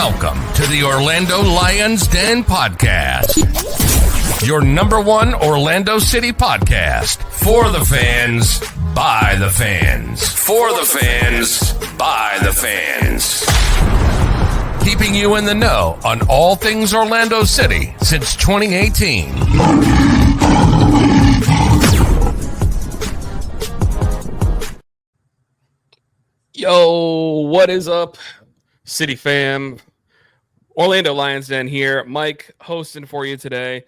Welcome to the Orlando Lions Den Podcast, your number one Orlando City podcast. For the fans, by the fans. For the fans, by the fans. Keeping you in the know on all things Orlando City since 2018. Yo, what is up, City fam? Orlando Lions Den here. Mike hosting for you today.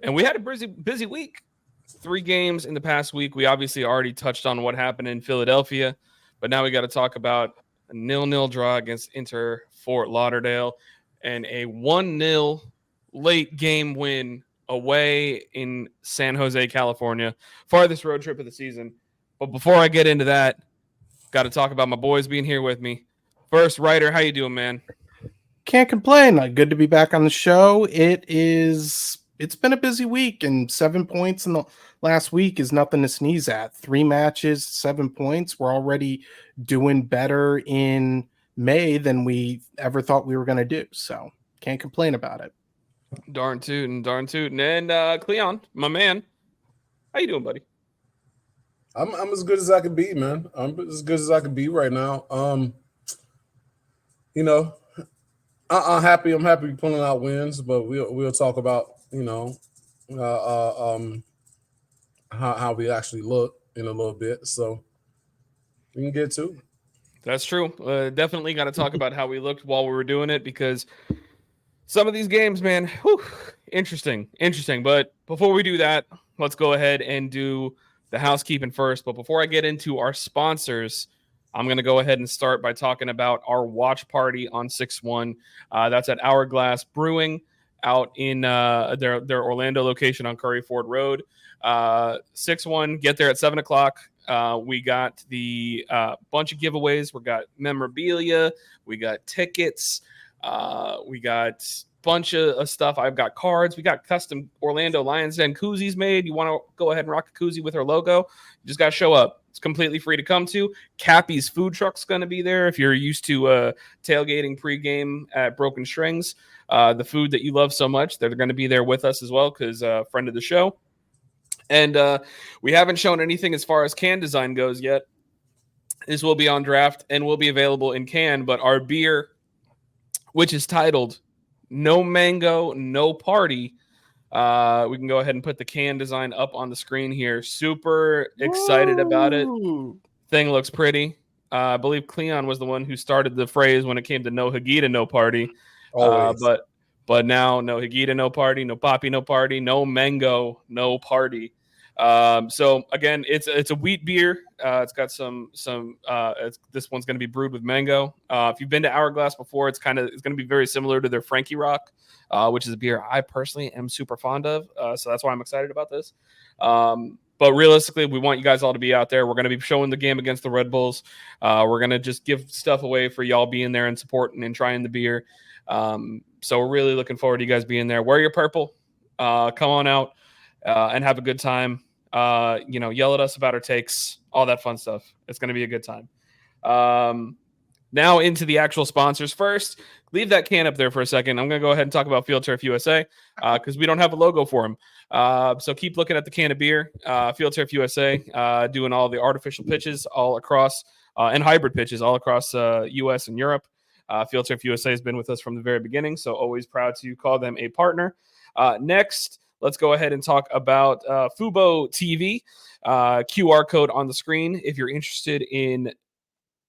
And we had a busy week. 3 games in the past week. We obviously already touched on what happened in Philadelphia, but now we got to talk about a 0-0 draw against Inter Fort Lauderdale and a 1-0 late game win away in San Jose, California. Farthest road trip of the season. But before I get into that, got to talk about my boys being here with me. First, Ryder, how you doing, man? Can't complain. Good to be back on the show. It's been a busy week, and 7 points in the last week is nothing to sneeze at. 3 matches, 7 points. We're already doing better in May than we ever thought we were going to do. So can't complain about it. Darn tootin'. And Cleon, my man, how you doing, buddy? I'm as good as I can be, man. I'm as good as I can be right now. I'm happy pulling out wins, but we'll talk about how we actually look in a little bit. So we can get to it. That's true. Definitely got to talk about how we looked while we were doing it, because some of these games, man, interesting. But before we do that, let's go ahead and do the housekeeping first. But before I get into our sponsors, I'm going to go ahead and start by talking about our watch party on 6/1. That's at Hourglass Brewing out in their Orlando location on Curry Ford Road. 6/1, get there at 7 o'clock. We got the bunch of giveaways. We got memorabilia. We got tickets. We got bunch of stuff. I've got cards. We got custom Orlando Lions Den koozies made. You want to go ahead and rock a koozie with our logo, you just got to show up. It's completely free to come to. Cappy's food truck's going to be there. If you're used to tailgating pregame at Broken Strings, the food that you love so much, they're going to be there with us as well, because friend of the show. And we haven't shown anything as far as can design goes yet. This will be on draft and will be available in can, but our beer, which is titled No Mango, No Party. We can go ahead and put the can design up on the screen here. Super excited about it. Thing looks pretty. I believe Cleon was the one who started the phrase when it came to no Higuita, no party. But now no Higuita, no party, no Poppy, no party, no Mango, no party. So again, it's a wheat beer. It's got some this one's going to be brewed with mango. If you've been to Hourglass before, it's going to be very similar to their Frankie Rock, which is a beer I personally am super fond of. So that's why I'm excited about this. But realistically, we want you guys all to be out there. We're going to be showing the game against the Red Bulls. We're going to just give stuff away for y'all being there and supporting and trying the beer. So we're really looking forward to you guys being there. Wear your purple. Come on out and have a good time. Yell at us about our takes, all that fun stuff. It's going to be a good time. Now into the actual sponsors. First, leave that can up there for a second. I'm going to go ahead and talk about Field Turf USA because we don't have a logo for them. So keep looking at the can of beer. Field Turf USA doing all the artificial pitches all across and hybrid pitches all across U.S. and Europe. Field Turf USA has been with us from the very beginning, so always proud to call them a partner. Next, let's go ahead and talk about Fubo TV. QR code on the screen if you're interested in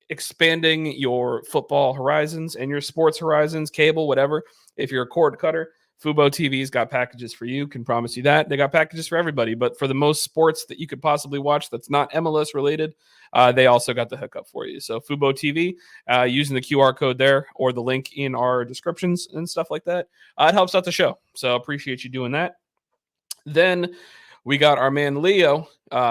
expanding your football horizons and your sports horizons, cable, whatever. If you're a cord cutter, Fubo TV's got packages for you. Can promise you that. They got packages for everybody, but for the most sports that you could possibly watch that's not MLS related, they also got the hookup for you. So Fubo TV, using the QR code there or the link in our descriptions and stuff like that, it helps out the show. So appreciate you doing that. Then we got our man Leo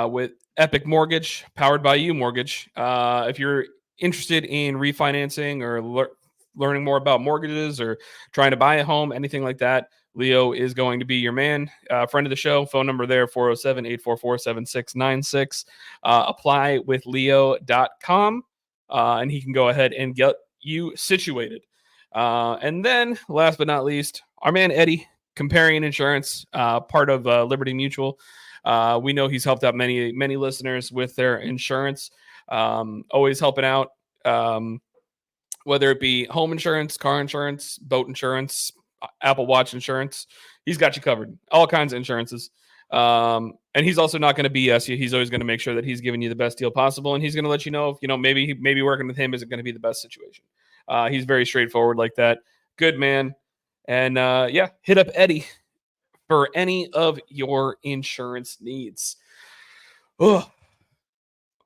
with Epic Mortgage, powered by you mortgage. If you're interested in refinancing or learning more about mortgages or trying to buy a home, anything like that, Leo is going to be your man. Friend of the show, phone number there, 407-844-7696. Apply with Leo.com, and he can go ahead and get you situated. And then, last but not least, our man Eddie, Comparing Insurance, part of Liberty Mutual. We know he's helped out many listeners with their insurance. Always helping out, whether it be home insurance, car insurance, boat insurance, Apple Watch insurance. He's got you covered. All kinds of insurances. And he's also not going to BS you. He's always going to make sure that he's giving you the best deal possible, and he's going to let you know if maybe working with him isn't going to be the best situation. He's very straightforward like that. Good man. And hit up Eddie for any of your insurance needs. Ugh.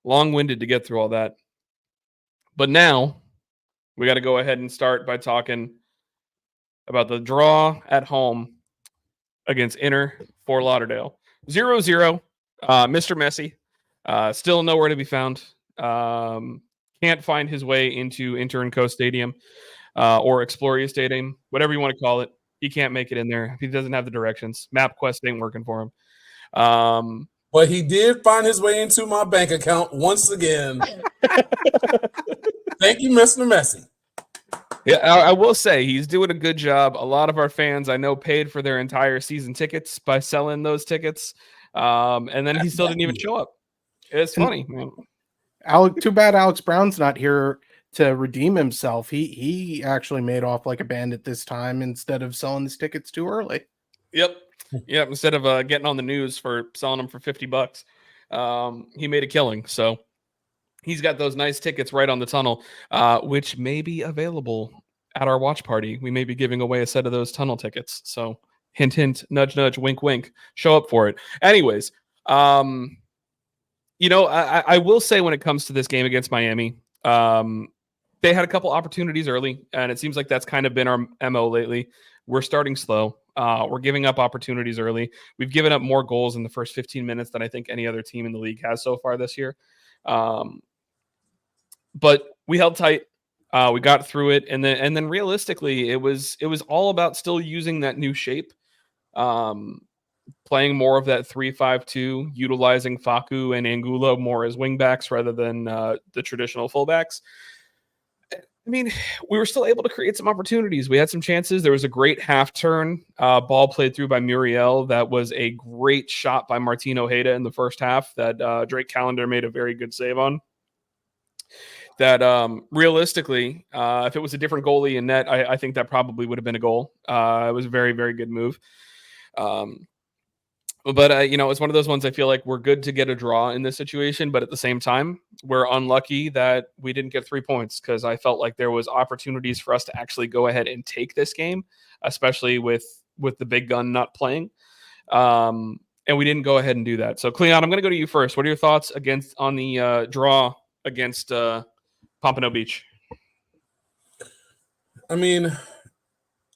Long-winded to get through all that. But now we got to go ahead and start by talking about the draw at home against Inter Fort Lauderdale. 0-0. Mr. Messi, still nowhere to be found. Can't find his way into Inter & Co Stadium or Exploria Stadium, whatever you want to call it. He can't make it in there. He doesn't have the directions. MapQuest ain't working for him. But he did find his way into my bank account once again. Thank you, Mr. Messi. Yeah, I will say he's doing a good job. A lot of our fans, I know, paid for their entire season tickets by selling those tickets. And then he still didn't even show up. It's funny, man. Too bad Alex Brown's not here to redeem himself. He actually made off like a bandit this time instead of selling his tickets too early. Yep. Instead of getting on the news for selling them for $50, he made a killing. So he's got those nice tickets right on the tunnel, which may be available at our watch party. We may be giving away a set of those tunnel tickets. So hint, hint, nudge, nudge, wink, wink. Show up for it. Anyways, I will say when it comes to this game against Miami, they had a couple opportunities early, and it seems like that's kind of been our MO lately. We're starting slow. We're giving up opportunities early. We've given up more goals in the first 15 minutes than I think any other team in the league has so far this year. But we held tight. We got through it, and then realistically, it was all about still using that new shape, playing more of that 3-5-2, utilizing Facu and Angulo more as wingbacks rather than the traditional fullbacks. I mean, we were still able to create some opportunities. We had some chances. There was a great half turn ball played through by Muriel. That was a great shot by Martin Ojeda in the first half that Drake Callender made a very good save on. That realistically, if it was a different goalie in net, I think that probably would have been a goal. It was a very, very good move. But it's one of those ones I feel like we're good to get a draw in this situation, but at the same time, we're unlucky that we didn't get 3 points because I felt like there was opportunities for us to actually go ahead and take this game, especially with the big gun not playing. And we didn't go ahead and do that. So, Cleon, I'm going to go to you first. What are your thoughts on the draw against Pompano Beach? I mean,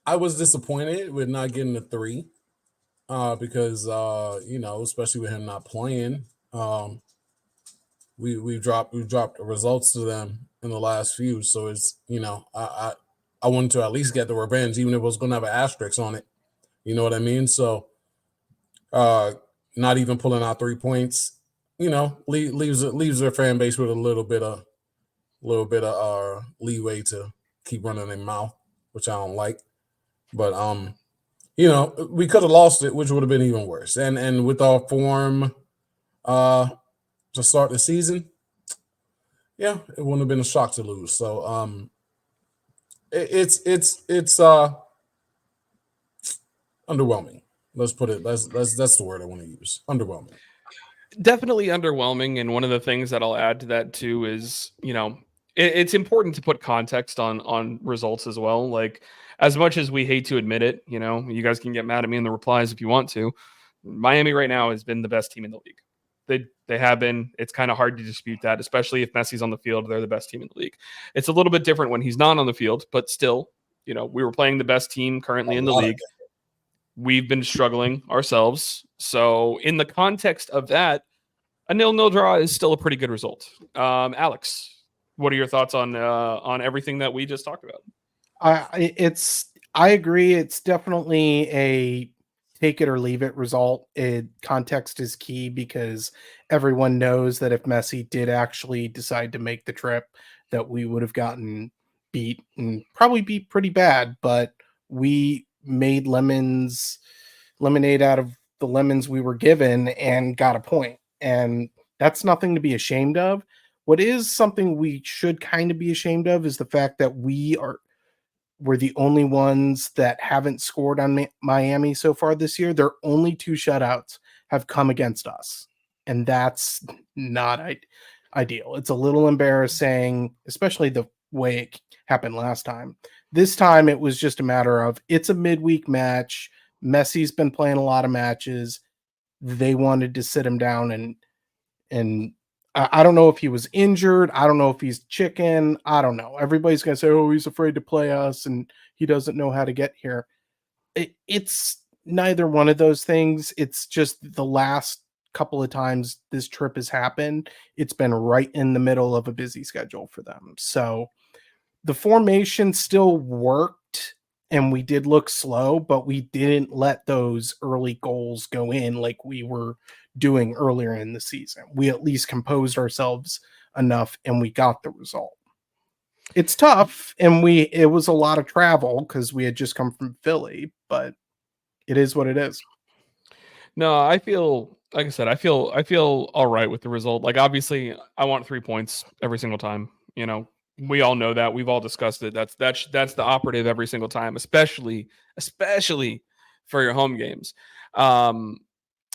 I was disappointed with not getting the 3. Because especially with him not playing, we dropped results to them in the last few. So it's I wanted to at least get the revenge, even if it was going to have an asterisk on it. You know what I mean? So not even pulling out 3 points, leaves their fan base with a little bit of leeway to keep running their mouth, which I don't like. But we could have lost it, which would have been even worse. And with our form to start the season, it wouldn't have been a shock to lose. So it's underwhelming. Let's put it. That's the word I want to use. Underwhelming. Definitely underwhelming. And one of the things that I'll add to that too is, it's important to put context on results as well. Like, as much as we hate to admit it, you guys can get mad at me in the replies if you want to. Miami right now has been the best team in the league. They have been. It's kind of hard to dispute that, especially if Messi's on the field. They're the best team in the league. It's a little bit different when he's not on the field, but still, we were playing the best team currently in the league. We've been struggling ourselves. So in the context of that, a 0-0 draw is still a pretty good result. Alex, what are your thoughts on everything that we just talked about? I agree. It's definitely a take it or leave it result. Context is key because everyone knows that if Messi did actually decide to make the trip, that we would have gotten beat and probably beat pretty bad, but we made lemonade out of the lemons we were given and got a point. And that's nothing to be ashamed of. What is something we should kind of be ashamed of is the fact that we're the only ones that haven't scored on Miami so far this year. Their only 2 shutouts have come against us, and that's not ideal. It's a little embarrassing, especially the way it happened last time. This time it was just a matter of, it's a midweek match. Messi's been playing a lot of matches. They wanted to sit him down, and I don't know if he was injured. I don't know if he's chicken. I don't know. Everybody's going to say, oh, he's afraid to play us and he doesn't know how to get here. It's neither one of those things. It's just the last couple of times this trip has happened, it's been right in the middle of a busy schedule for them. So the formation still worked and we did look slow, but we didn't let those early goals go in like we were doing earlier in the season. We at least composed ourselves enough and we got the result. It's tough, and it was a lot of travel because we had just come from Philly, but it is what it is. No, I feel, like I said, I feel all right with the result. Like, obviously, I want 3 points every single time. You know, we all know that. We've all discussed it. That's the operative every single time, especially for your home games.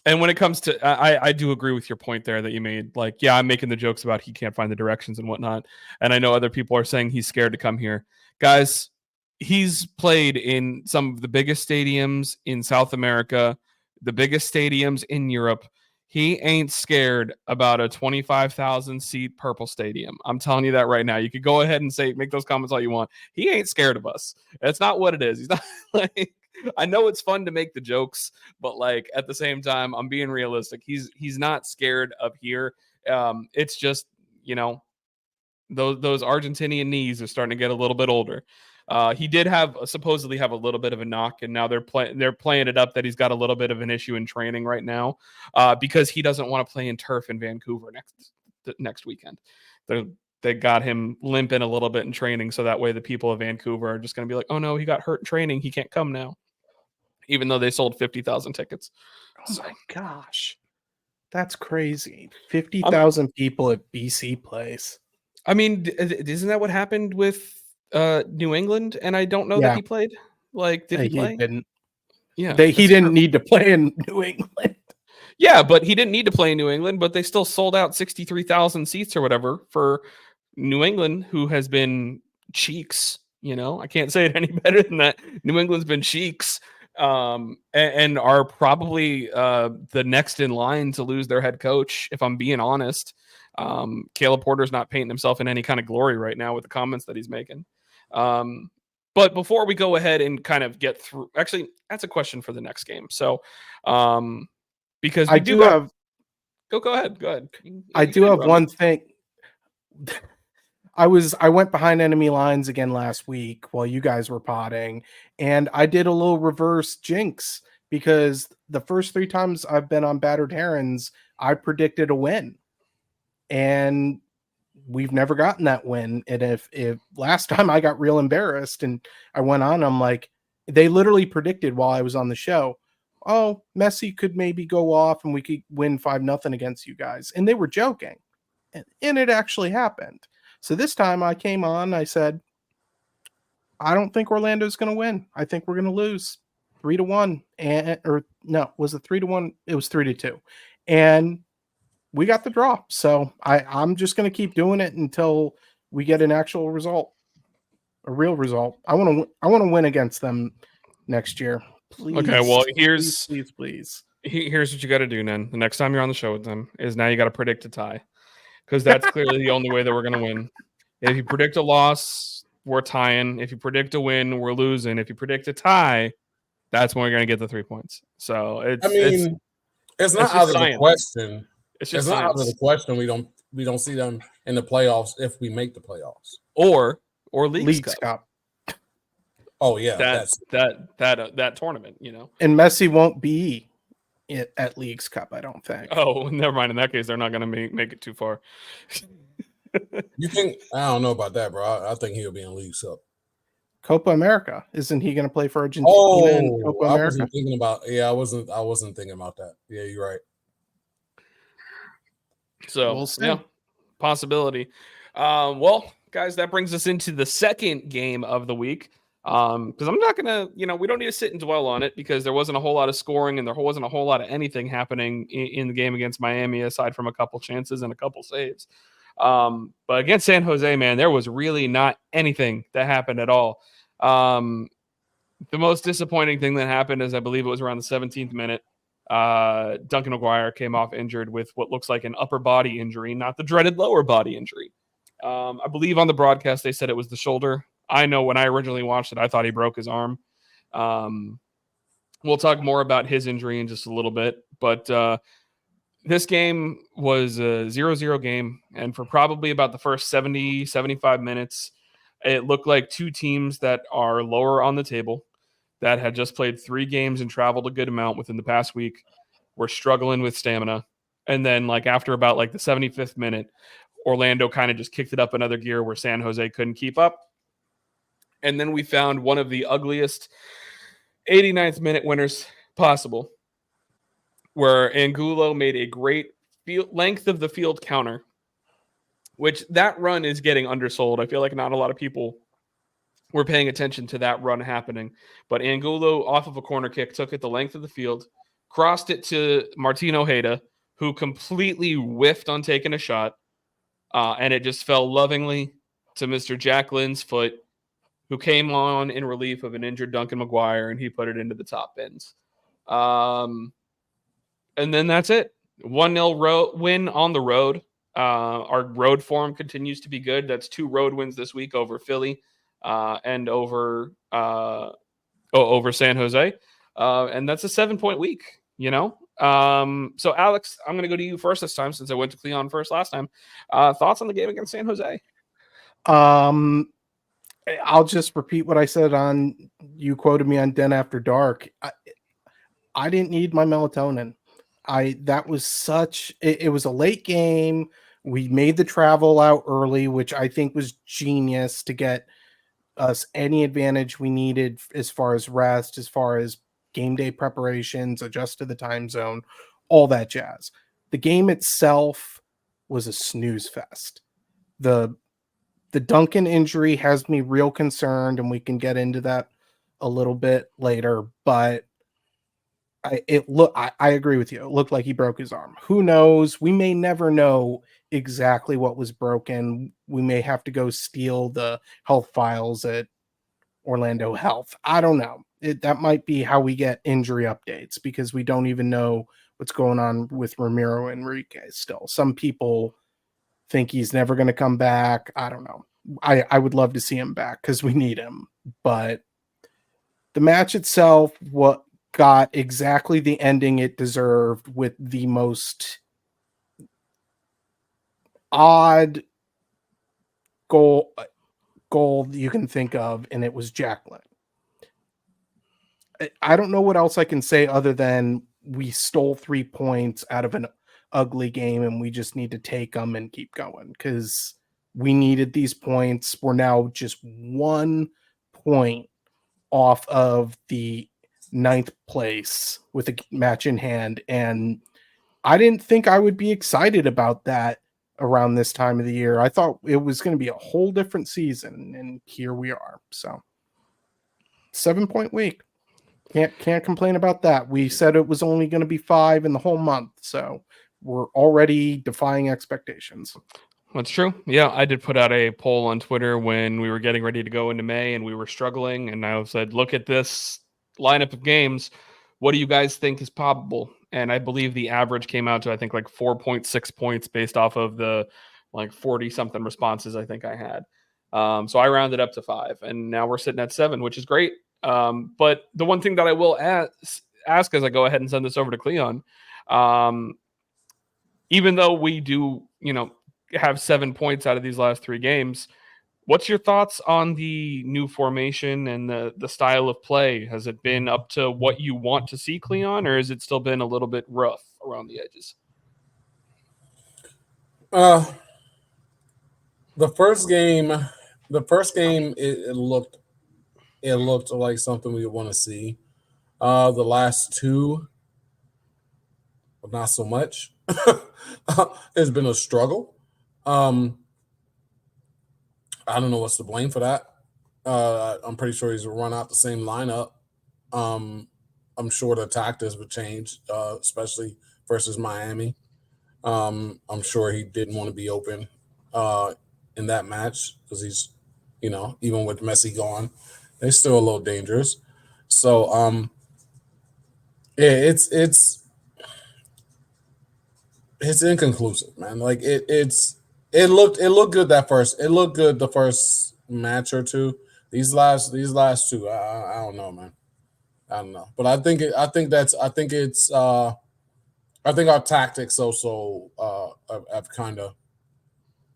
And when it comes to, I do agree with your point there that you made. Like, yeah, I'm making the jokes about he can't find the directions and whatnot. And I know other people are saying he's scared to come here. Guys, he's played in some of the biggest stadiums in South America, the biggest stadiums in Europe. He ain't scared about a 25,000 seat purple stadium. I'm telling you that right now. You could go ahead and make those comments all you want. He ain't scared of us. That's not what it is. He's not like, I know it's fun to make the jokes, but like at the same time, I'm being realistic. He's not scared of here. It's just, you know, those Argentinian knees are starting to get a little bit older. He did supposedly have a little bit of a knock, and now they're playing it up that he's got a little bit of an issue in training right now, because he doesn't want to play in turf in Vancouver next weekend. They got him limping a little bit in training, so that way the people of Vancouver are just going to be like, oh no, he got hurt in training, he can't come now, even though they sold 50,000 tickets. Oh my gosh, that's crazy! 50,000 people at BC Place. I mean, isn't that what happened with New England? And I don't know that he played. Like, did he play? He didn't. Yeah, he didn't need to play in New England. Yeah, but he didn't need to play in New England, but they still sold out 63,000 seats or whatever for New England, who has been cheeks. You know, I can't say it any better than that. New England's been cheeks, and are probably the next in line to lose their head coach, if I'm being honest. Caleb Porter's not painting himself in any kind of glory right now with the comments that he's making. But before we go ahead and kind of get through, actually, that's a question for the next game. So, because we go ahead. I do have one thing. I went behind enemy lines again last week while you guys were potting, and I did a little reverse jinx because the first 3 times I've been on Battered Herons, I predicted a win. And we've never gotten that win. And if last time I got real embarrassed and I went on, I'm like, they literally predicted while I was on the show, oh, Messi could maybe go off and we could win 5-0 against you guys. And they were joking. And it actually happened. So this time I came on, I said, I don't think Orlando's going to win. I think we're going to lose 3-1. Or no, was it 3-1? It was 3-2. And we got the draw. So I'm just going to keep doing it until we get an actual result, a real result. I want to win against them next year. Please. Okay. Well, please. Here's what you got to do, then. The next time you're on the show with them is now you got to predict a tie, because that's clearly the only way that we're going to win. If you predict a loss, we're tying. If you predict a win, we're losing. If you predict a tie, that's when we're going to get the 3 points. So it's not out of the question. It's just not out of the question. We don't see them in the playoffs if we make the playoffs or Leagues Cup. Oh yeah, that tournament, you know. And Messi won't be at Leagues Cup, I don't think. Oh, never mind. In that case, they're not going to make it too far. You think? I don't know about that, bro. I think he'll be in League Cup. Copa America. Isn't he going to play for Argentina in Copa I America? wasn't thinking about. Yeah, I wasn't thinking about that. Yeah, you're right. So We'll see. yeah, possibility. Well, guys, that brings us into the second game of the week. Because I'm not gonna, we don't need to sit and dwell on it because there wasn't a whole lot of scoring and there wasn't a whole lot of anything happening in the game against Miami aside from a couple chances and a couple saves. But against San Jose, man, there was really not anything that happened at all. The most disappointing thing that happened is I believe it was around the 17th minute. Duncan McGuire came off injured with what looks like an upper body injury, not the dreaded lower body injury. I believe on the broadcast they said it was the shoulder. I know when I originally watched it, I thought he broke his arm. We'll talk more about his injury in just a little bit, but this game was a 0-0 game, and for probably about the first 70, 75 minutes, it looked like two teams that are lower on the table that had just played 3 games and traveled a good amount within the past week were struggling with stamina. And then after about the 75th minute, Orlando kind of just kicked it up another gear where San Jose couldn't keep up. And then we found one of the ugliest 89th minute winners possible, where Angulo made a great length of the field counter, which that run is getting undersold. I feel like not a lot of people were paying attention to that run happening. But Angulo, off of a corner kick, took it the length of the field, crossed it to Martin Ojeda, who completely whiffed on taking a shot, and it just fell lovingly to Mr. Jack Lynn's foot, who came on in relief of an injured Duncan McGuire, and he put it into the top bins. And then that's it. 1-0 win on the road. Our road form continues to be good. That's 2 road wins this week over Philly and over San Jose. And that's a 7-point week, So, Alex, I'm going to go to you first this time since I went to Cleon first last time. Thoughts on the game against San Jose? I'll just repeat what I said you quoted me on Den After Dark. I didn't need my melatonin. That was it was a late game. We made the travel out early, which I think was genius to get us any advantage we needed as far as rest, as far as game day preparations, adjust to the time zone, all that jazz. The game itself was a snooze fest. The Duncan injury has me real concerned, and we can get into that a little bit later, but I agree with you. It looked like he broke his arm. Who knows? We may never know exactly what was broken. We may have to go steal the health files at Orlando Health. I don't know. That might be how we get injury updates, because we don't even know what's going on with Ramiro Enrique still. Some people think he's never going to come back. I don't know. I would love to see him back because we need him. But the match itself, what got exactly the ending it deserved, with the most odd goal you can think of, and it was Jack Lynn. I don't know what else I can say other than we stole 3 points out of an ugly game, and we just need to take them and keep going because we needed these points. We're now just 1 point off of the 9th place with a match in hand, and I didn't think I would be excited about that around this time of the year. I thought it was going to be a whole different season, and here we are. So 7-point week. Can't complain about that. We said it was only going to be 5 in the whole month, so we're already defying expectations. That's true. Yeah, I did put out a poll on Twitter when we were getting ready to go into May and we were struggling, and I said, look at this lineup of games. What do you guys think is probable? And I believe the average came out to, I think, 4.6 points based off of the 40-something responses I think I had. So I rounded up to 5, and now we're sitting at 7, which is great. But the one thing that I will ask as I go ahead and send this over to Cleon, even though we do, have 7 points out of these last 3 games, what's your thoughts on the new formation and the style of play? Has it been up to what you want to see, Cleon, or has it still been a little bit rough around the edges? The first game, it looked like something we want to see. The last two, not so much. It's been a struggle. I don't know what's to blame for that. I'm pretty sure he's run out the same lineup. I'm sure the tactics would change, especially versus Miami. I'm sure he didn't want to be open in that match because he's, even with Messi gone, they're still a little dangerous. So, yeah, it's inconclusive, man. Like it looked good the first match or two. These last two, I don't know, man. I don't know, but I think our tactics also have kind of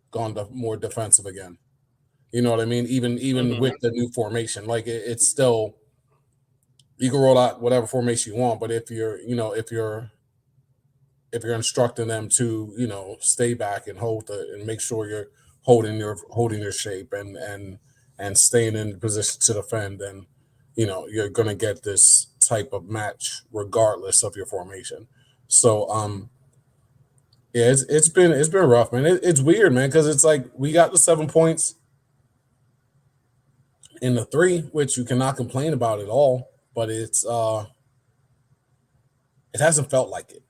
gone to more defensive again. You know what I mean? Even with the new formation, like it's still, you can roll out whatever formation you want, but if you're instructing them to stay back and and make sure you're holding your shape and staying in position to defend, then you're gonna get this type of match regardless of your formation. So yeah, it's been rough, man. It's weird, man, because it's like we got the 7 points in the 3, which you cannot complain about at all, but it hasn't felt like it.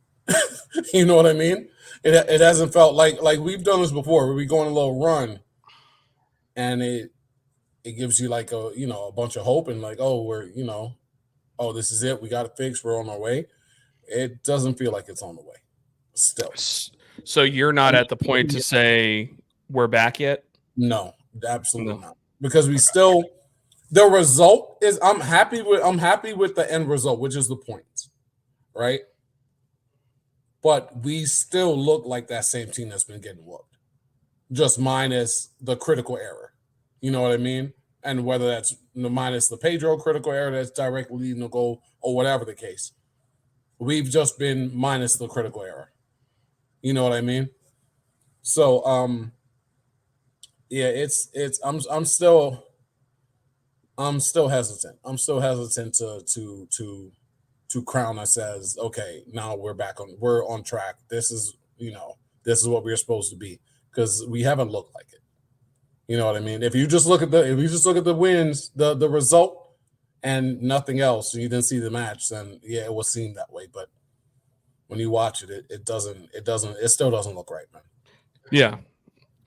You know what I mean? It hasn't felt like we've done this before, where we go on a little run, and it gives you like a bunch of hope and like, oh, we're oh, this is it, we got it fixed, we're on our way. It doesn't feel like it's on the way still. So you're not at the point to say we're back yet? No, absolutely not. Because we still, the result is, I'm happy with the end result, which is the points, right? But we still look like that same team that's been getting whooped, just minus the critical error. You know what I mean? And whether that's minus the Pedro critical error that's directly leading the goal or whatever the case, we've just been minus the critical error. You know what I mean? So, yeah, I'm still hesitant. I'm still hesitant to crown us as, okay, now we're on track. This is what we're supposed to be, because we haven't looked like it. You know what I mean? If you just look at the wins, the result, and nothing else, and you didn't see the match, then yeah, it will seem that way. But when you watch it, it still doesn't look right, man. Yeah,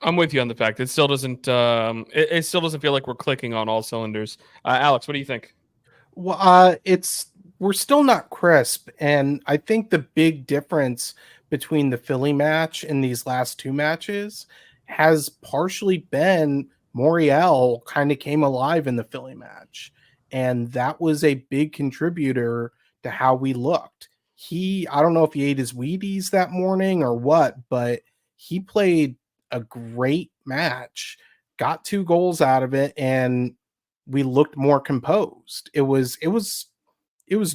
I'm with you on the fact it still doesn't. It still doesn't feel like we're clicking on all cylinders. Alex, what do you think? Well, we're still not crisp, and I think the big difference between the Philly match and these last two matches has partially been Moriel kind of came alive in the Philly match, and that was a big contributor to how we looked. I don't know if he ate his Wheaties that morning or what, but he played a great match, got 2 goals out of it, and we looked more composed. It was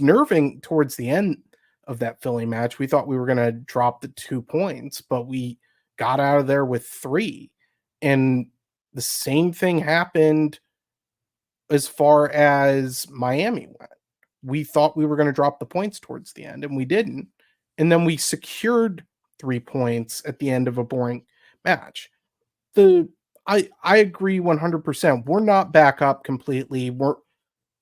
nerving towards the end of that Philly match. We thought we were going to drop the 2 points, but we got out of there with 3. And the same thing happened as far as Miami went. We thought we were going to drop the points towards the end, and we didn't. And then we secured 3 points at the end of a boring match. I agree 100%. We're not back up completely.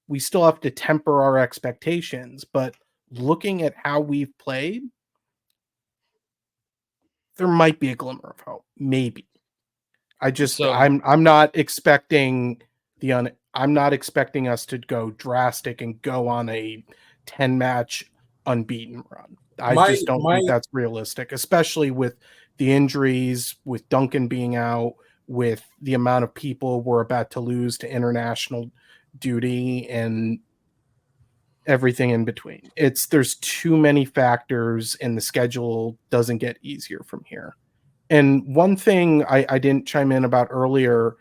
We still have to temper our expectations, but looking at how we've played, there might be a glimmer of hope. Maybe. I'm not expecting I'm not expecting us to go drastic and go on a 10-match unbeaten run. I just don't think that's realistic, especially with the injuries, with Duncan being out, with the amount of people we're about to lose to international duty and everything in between. There's too many factors, and the schedule doesn't get easier from here. And one thing I didn't chime in about earlier,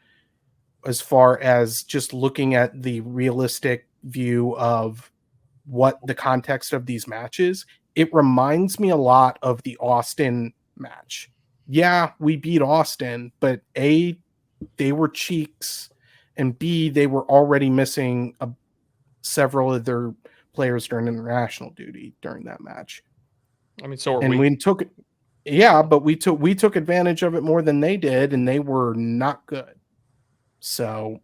as far as just looking at the realistic view of what the context of these matches, it reminds me a lot of the Austin match. Yeah, we beat Austin, but they were cheeks, and B, they were already missing several of their players during international duty during that match. I mean, so are and we took we took advantage of it more than they did, and they were not good. So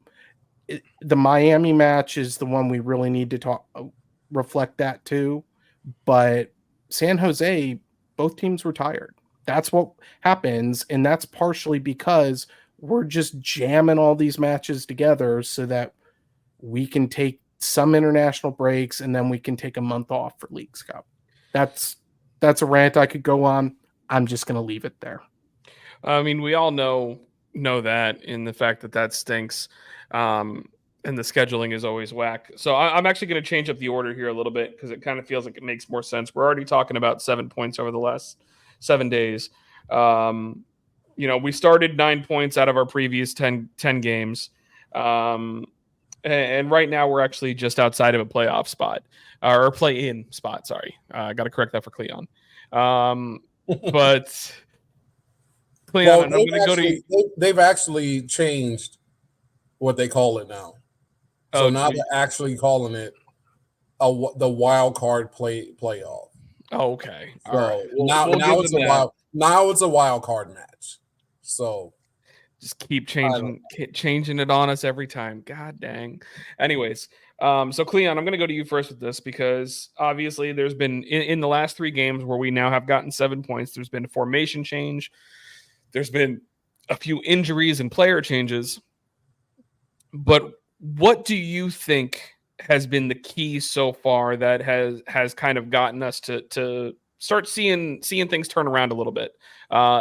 the Miami match is the one we really need to reflect that too. But San Jose, both teams were tired. That's what happens, and that's partially because we're just jamming all these matches together so that we can take some international breaks, and then we can take a month off for Leagues Cup. That's a rant I could go on. I'm just going to leave it there. I mean, we all know that in the fact that stinks, and the scheduling is always whack. So I'm actually going to change up the order here a little bit because it kind of feels like it makes more sense. We're already talking about 7 points over the last 7 days. We started 9 points out of our previous 10 games. And right now we're actually just outside of a playoff spot or play-in spot. Sorry. I got to correct that for Cleon. But Cleon, I'm going to go to you. They've actually changed what they call it now. So now they're actually calling it the wild card playoff. Oh, okay. So all right. Now it's a wild card match. So just keep changing it on us every time. God dang. Anyways, so Cleon, I'm going to go to you first with this because obviously there's been in the last 3 games where we now have gotten 7 points. There's been a formation change. There's been a few injuries and player changes. But what do you think has been the key so far that has kind of gotten us to start seeing things turn around a little bit?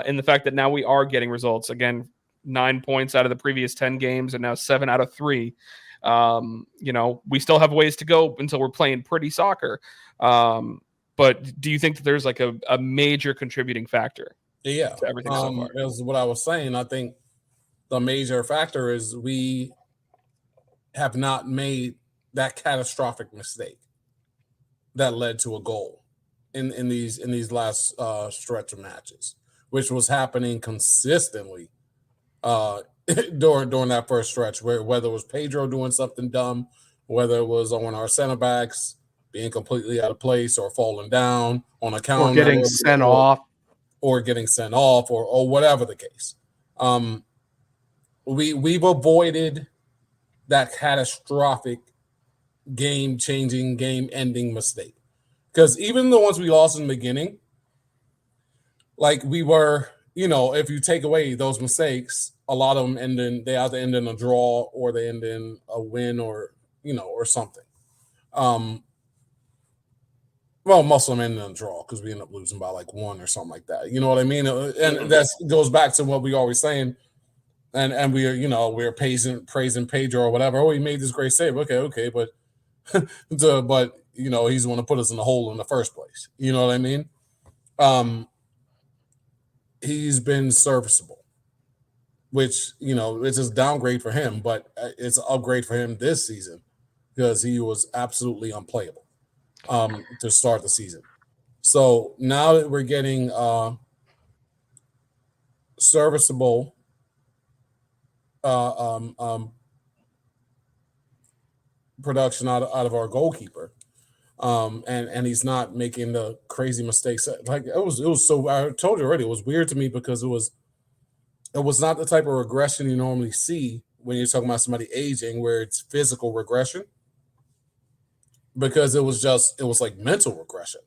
In the fact that now we are getting results again. 9 points out of the previous 10 games and now 7 out of 3. We still have ways to go until we're playing pretty soccer. But do you think that there's like a major contributing factor? Yeah. To everything so far? Is what I was saying. I think the major factor is we have not made that catastrophic mistake that led to a goal in these last stretch of matches, which was happening consistently during that first stretch, whether it was Pedro doing something dumb, whether it was on our center backs being completely out of place or falling down on a counter, or getting sent off, or whatever the case. We've avoided that catastrophic game-changing, game-ending mistake, because even the ones we lost in the beginning, like we were. If you take away those mistakes, a lot of them they either end in a draw or they end in a win or something. Most of them end in a draw because we end up losing by like 1 or something like that. You know what I mean? And that goes back to what we always saying. And we're praising Pedro or whatever. Oh, he made this great save. Okay, but he's the one to put us in the hole in the first place. You know what I mean? He's been serviceable, which, it's a downgrade for him, but it's an upgrade for him this season because he was absolutely unplayable to start the season. So now that we're getting serviceable production out of our goalkeeper, and he's not making the crazy mistakes. Like it was so. I told you already. It was weird to me because it was not the type of regression you normally see when you're talking about somebody aging, where it's physical regression. Because it was like mental regression.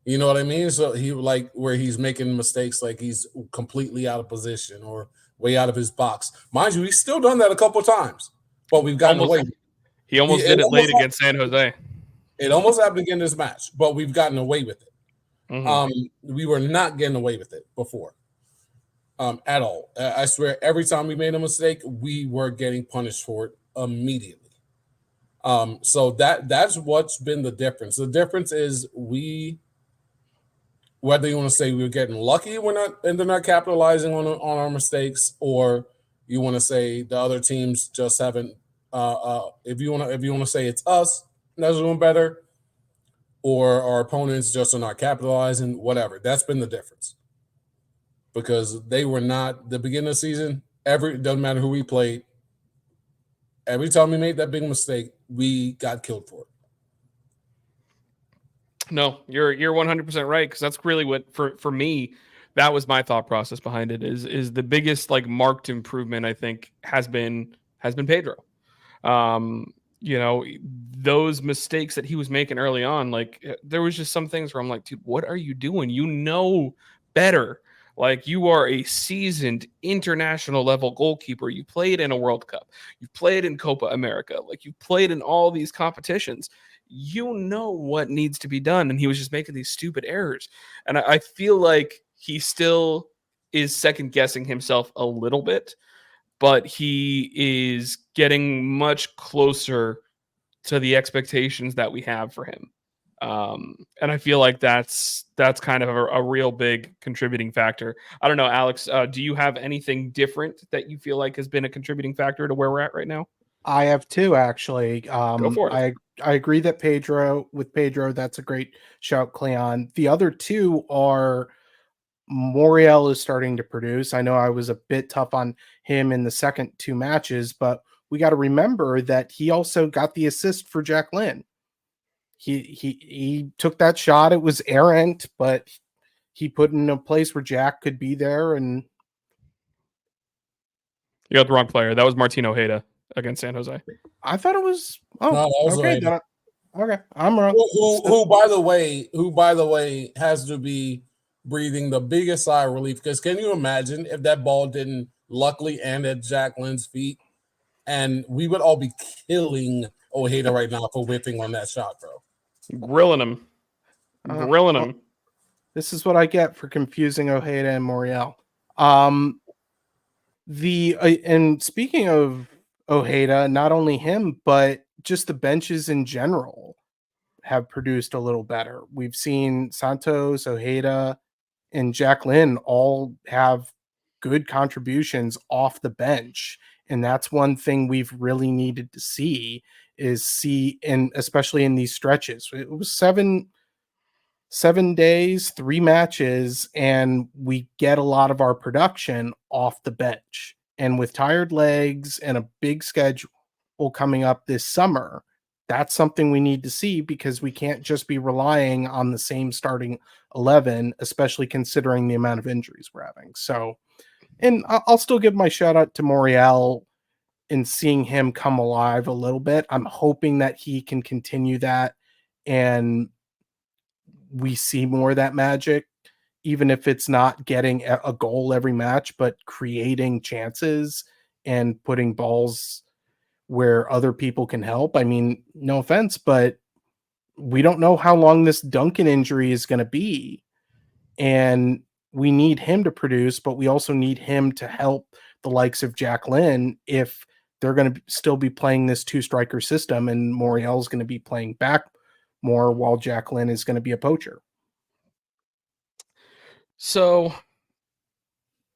You know what I mean? So he where he's making mistakes, like he's completely out of position or way out of his box. Mind you, he's still done that a couple of times, but we've gotten away. He almost did it late against San Jose. It almost happened again this match, but we've gotten away with it. Mm-hmm. We were not getting away with it before at all. I swear, every time we made a mistake, we were getting punished for it immediately. So that's what's been the difference. The difference is whether you want to say we're getting lucky, they're not capitalizing on our mistakes, or you want to say the other teams just haven't. If you want to say it's us that's doing better, or our opponents just are not capitalizing, whatever. That's been the difference. Because they were not the beginning of the season. doesn't matter who we played. Every time we made that big mistake, we got killed for it. No, you're 100% right, because that's really what for me, that was my thought process behind it. Is the biggest like marked improvement I think has been Pedro. Those mistakes that he was making early on, like there was just some things where I'm like, dude, what are you doing? You know better. Like, you are a seasoned international level goalkeeper. You played in a World Cup. You played in Copa America. Like, you played in all these competitions. You know what needs to be done. And he was just making these stupid errors. And I feel like he still is second guessing himself a little bit, but he is getting much closer to the expectations that we have for him. And I feel like that's kind of a real big contributing factor. I don't know, Alex, do you have anything different that you feel like has been a contributing factor to where we're at right now? I have two, actually. Go for it. I agree that Pedro, that's a great shout, Cleon. The other two are Moriel is starting to produce. I know I was a bit tough on him in the second two matches, but we got to remember that he also got the assist for Jack Lynn. He took that shot. It was errant, but he put in a place where Jack could be there. And you got the wrong player. That was Martin Ojeda against San Jose. I thought it was. Oh, no, that was okay. Okay, I'm wrong. Who, by the way, has to be breathing the biggest sigh of relief, because can you imagine if that ball didn't luckily end at Jack Lynn's feet, and we would all be killing Ojeda right now for whipping on that shot, bro. Grilling him. This is what I get for confusing Ojeda and Moriel. And speaking of Ojeda, not only him, but just the benches in general have produced a little better. We've seen Santos, Ojeda, and Jack Lynn all have good contributions off the bench. And that's one thing we've really needed to see, and especially in these stretches. It was 7 days, 3 matches, and we get a lot of our production off the bench. And with tired legs and a big schedule coming up this summer, that's something we need to see, because we can't just be relying on the same starting 11, especially considering the amount of injuries we're having. So, and I'll still give my shout out to Moriel in seeing him come alive a little bit. I'm hoping that he can continue that and we see more of that magic, even if it's not getting a goal every match, but creating chances and putting balls where other people can help. I mean, no offense, but we don't know how long this Duncan injury is going to be. And we need him to produce, but we also need him to help the likes of Jack Lynn if they're going to still be playing this 2-striker system, and Moriel is going to be playing back more while Jack Lynn is going to be a poacher. So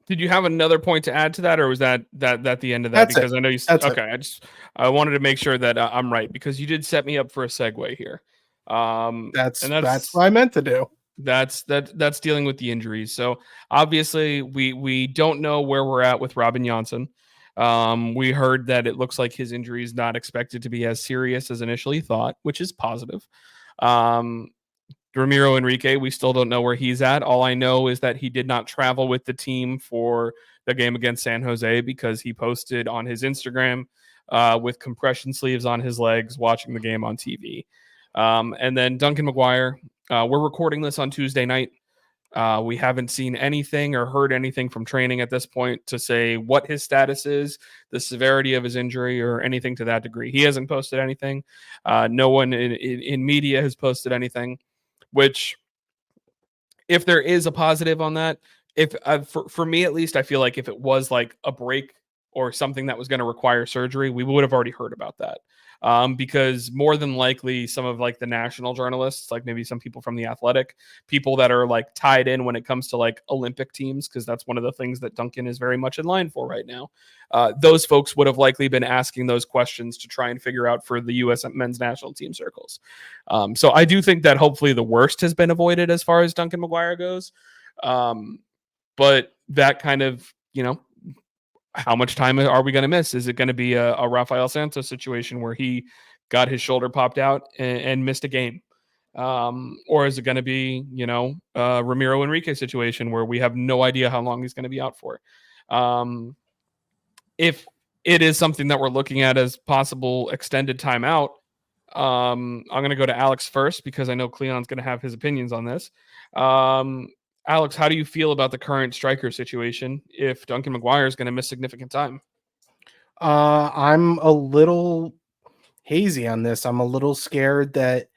did you have another point to add to that, or was that the end of that? That's because it. I know you That's okay. it. I wanted to make sure that I'm right, because you did set me up for a segue here. That's what I meant to do. That's dealing with the injuries. So obviously we don't know where we're at with Robin Janssen. We heard that it looks like his injury is not expected to be as serious as initially thought, which is positive. Ramiro Enrique, we still don't know where he's at. All I know is that he did not travel with the team for the game against San Jose, because he posted on his Instagram with compression sleeves on his legs watching the game on TV. And then Duncan McGuire, we're recording this on Tuesday night. We haven't seen anything or heard anything from training at this point to say what his status is, the severity of his injury, or anything to that degree. He hasn't posted anything. No one in media has posted anything, which, if there is a positive on that, if for me at least, I feel like if it was like a break or something that was going to require surgery, we would have already heard about that. Because more than likely some of like the national journalists, like maybe some people from The Athletic, people that are like tied in when it comes to like Olympic teams, because that's one of the things that Duncan is very much in line for right now. Those folks would have likely been asking those questions to try and figure out for the U.S. men's national team circles. So I do think that hopefully the worst has been avoided as far as Duncan McGuire goes. But that kind of, how much time are we going to miss? Is it going to be a Rafael Santos situation where he got his shoulder popped out and missed a game? Or is it going to be, Ramiro Enrique situation where we have no idea how long he's going to be out for? If it is something that we're looking at as possible extended timeout, I'm going to go to Alex first because I know Cleon's going to have his opinions on this. Alex, how do you feel about the current striker situation if Duncan McGuire is going to miss significant time? I'm a little hazy on this. I'm a little scared that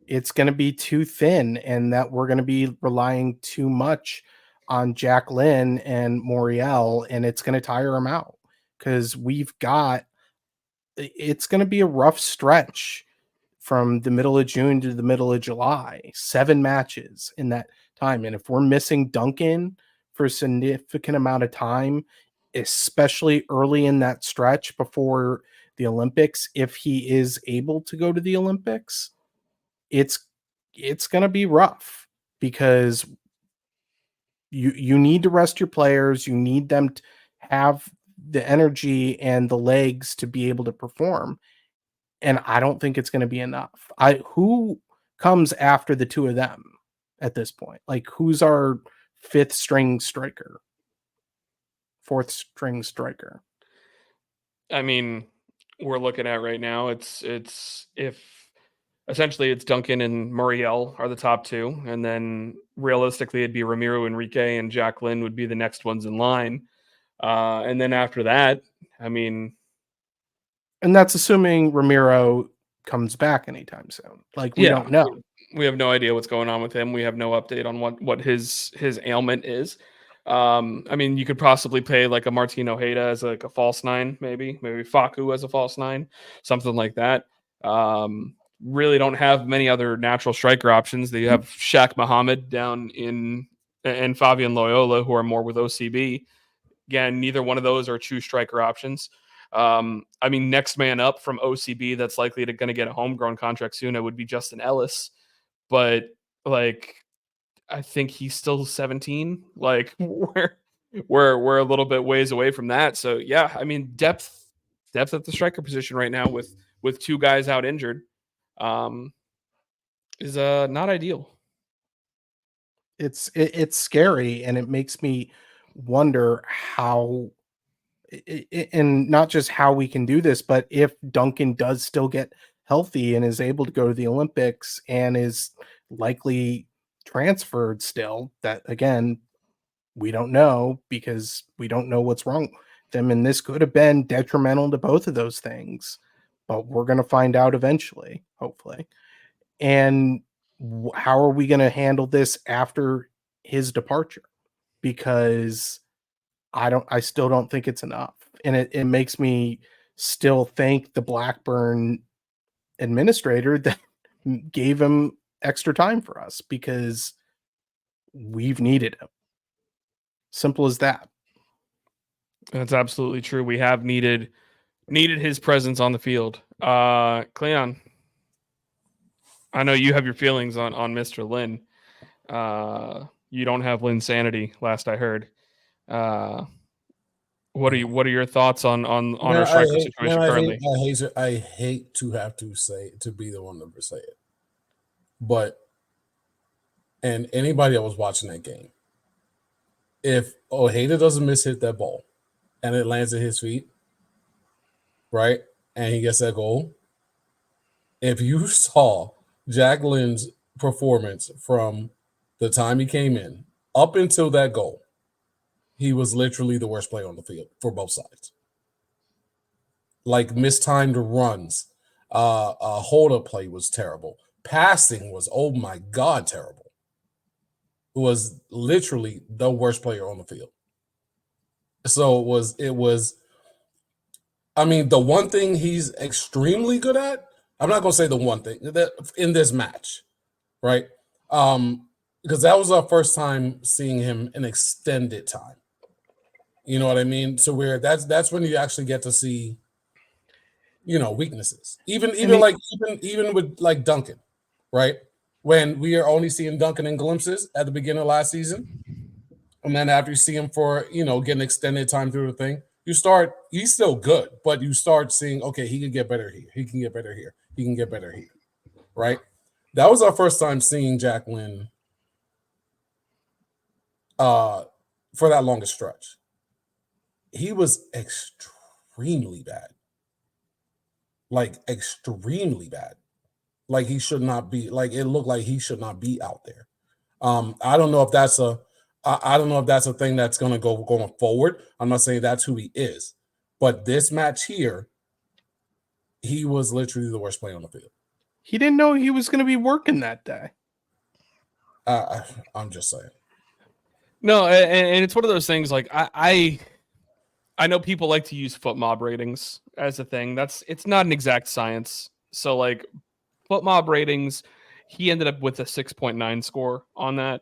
it's going to be too thin and that we're going to be relying too much on Jack Lynn and Moriel, and it's going to tire them out because it's going to be a rough stretch from the middle of June to the middle of July, 7 matches in that time. And if we're missing Duncan for a significant amount of time, especially early in that stretch before the Olympics, if he is able to go to the Olympics, it's going to be rough because you need to rest your players. You need them to have the energy and the legs to be able to perform. And I don't think it's going to be enough. Who comes after the two of them at this point? Like, who's our 5th string striker? 4th string striker? I mean, we're looking at right now, it's essentially Duncan and Muriel are the top 2, and then realistically it'd be Ramiro Enrique and Jack Lynn would be the next ones in line. And then after that, I mean, and that's assuming Ramiro comes back anytime soon. Like, we don't know. We have no idea what's going on with him. We have no update on what his ailment is. I mean, you could possibly play like a Martin Ojeda as like a false 9, maybe Facu as a false 9, something like that. Really don't have many other natural striker options. They have Shaq Muhammad down and Fabian Loyola, who are more with OCB. Again, neither one of those are true striker options. I mean, next man up from OCB that's likely going to get a homegrown contract soon, it would be Justin Ellis. But like, I think he's still 17. Like, we're a little bit ways away from that. So yeah, I mean, depth at the striker position right now with 2 guys out injured, is not ideal. It's scary, and it makes me wonder how, and not just how we can do this, but if Duncan does still get healthy and is able to go to the Olympics and is likely transferred still, that again, we don't know because we don't know what's wrong with them. And this could have been detrimental to both of those things, but we're going to find out eventually, hopefully. And how are we going to handle this after his departure? Because I still don't think it's enough. And it makes me still thank the Blackburn administrator that gave him extra time for us because we've needed him. Simple as that. That's absolutely true. We have needed his presence on the field. Cleon, I know you have your feelings on Mr. Lynn. You don't have Lynn's sanity, last I heard. What are your thoughts on our striker situation currently? I hate to have to be the one to say it, but and anybody that was watching that game, if Ojeda doesn't hit that ball and it lands at his feet, right, and he gets that goal, if you saw Jack Lynn's performance from the time he came in up until that goal, he was literally the worst player on the field for both sides. Like, mistimed runs, hold-up play was terrible. Passing was, oh my God, terrible. It was literally the worst player on the field. So it was. I mean, the one thing he's extremely good at, I'm not going to say the one thing that in this match, right? Because that was our first time seeing him an extended time. You know what I mean? So that's when you actually get to see, weaknesses. Even with like Duncan, right? When we are only seeing Duncan in glimpses at the beginning of last season, and then after you see him for get an extended time through the thing, he's still good, but you start seeing, okay, he can get better here. He can get better here. He can get better here. Right? That was our first time seeing Jack Lynn for that longest stretch. He was extremely bad. Like extremely bad. Like he should not be, like it looked like he should not be out there. I don't know if that's a thing that's going to go going forward. I'm not saying that's who he is, but this match here, he was literally the worst player on the field. He didn't know he was going to be working that day. I'm just saying. No, and it's one of those things. Like I know people like to use foot mob ratings as a thing. It's not an exact science. So like foot mob ratings, he ended up with a 6.9 score on that,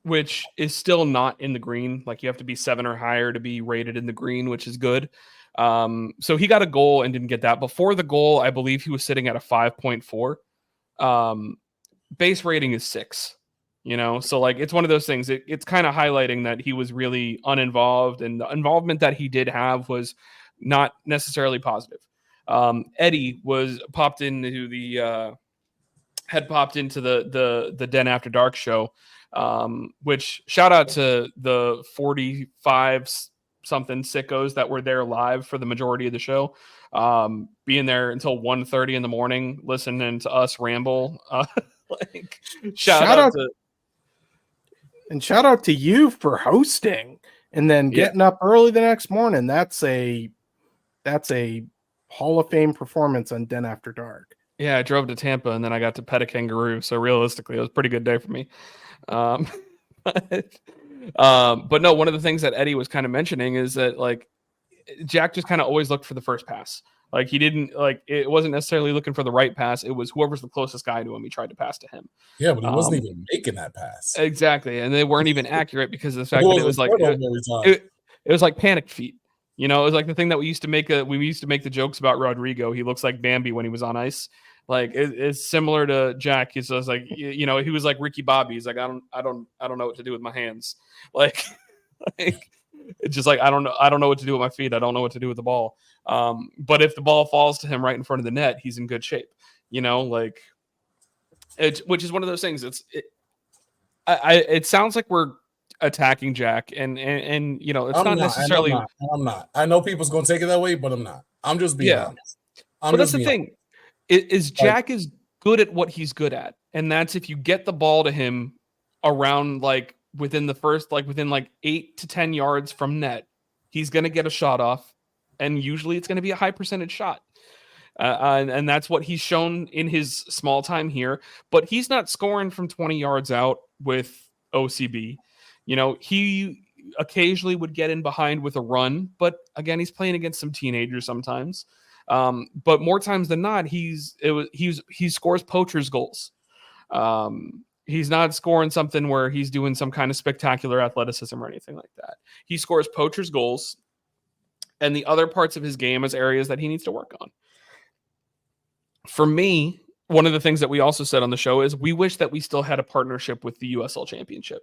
which is still not in the green. Like you have to be 7 or higher to be rated in the green, which is good. So he got a goal and didn't get that. Before the goal, I believe he was sitting at a 5.4. Base rating is 6. So like it's one of those things. It's kind of highlighting that he was really uninvolved, and the involvement that he did have was not necessarily positive. Eddie popped into the Den After Dark show, which shout out to the 45 something sickos that were there live for the majority of the show, being there until 1:30 in the morning, listening to us ramble. Like shout out to you for hosting and then getting up early the next morning. That's a Hall of Fame performance on Den After Dark. Yeah, I drove to Tampa and then I got to pet a kangaroo. So realistically, it was a pretty good day for me. But no, one of the things that Eddie was kind of mentioning is that like Jack just kind of always looked for the first pass. Like he didn't it wasn't necessarily looking for the right pass. It was whoever's the closest guy to him, he tried to pass to him. Yeah, but he wasn't even making that pass. Exactly. And they weren't even accurate because of the fact that it was like it was like panic feet. It was like the thing that we used to make the jokes about Rodrigo. He looks like Bambi when he was on ice. Like it's similar to Jack. He's just like he was like Ricky Bobby. He's like I don't know what to do with my hands. Like it's just like I don't know what to do with my feet. I don't know what to do with the ball. But if the ball falls to him right in front of the net, he's in good shape. Which is one of those things. It sounds like we're attacking Jack, and it's not necessarily. I'm not. I know people's going to take it that way, but I'm not. I'm just being honest. But that's the thing. Is Jack is good at what he's good at, and that's if you get the ball to him around within 8 to 10 yards from net, he's going to get a shot off, and usually it's going to be a high percentage shot. And that's what he's shown in his small time here. But he's not scoring from 20 yards out with OCB. He occasionally would get in behind with a run, but again, he's playing against some teenagers sometimes. But more times than not, he scores poacher's goals. He's not scoring something where he's doing some kind of spectacular athleticism or anything like that. He scores poacher's goals, and the other parts of his game is areas that he needs to work on. For me, one of the things that we also said on the show is we wish that we still had a partnership with the USL Championship.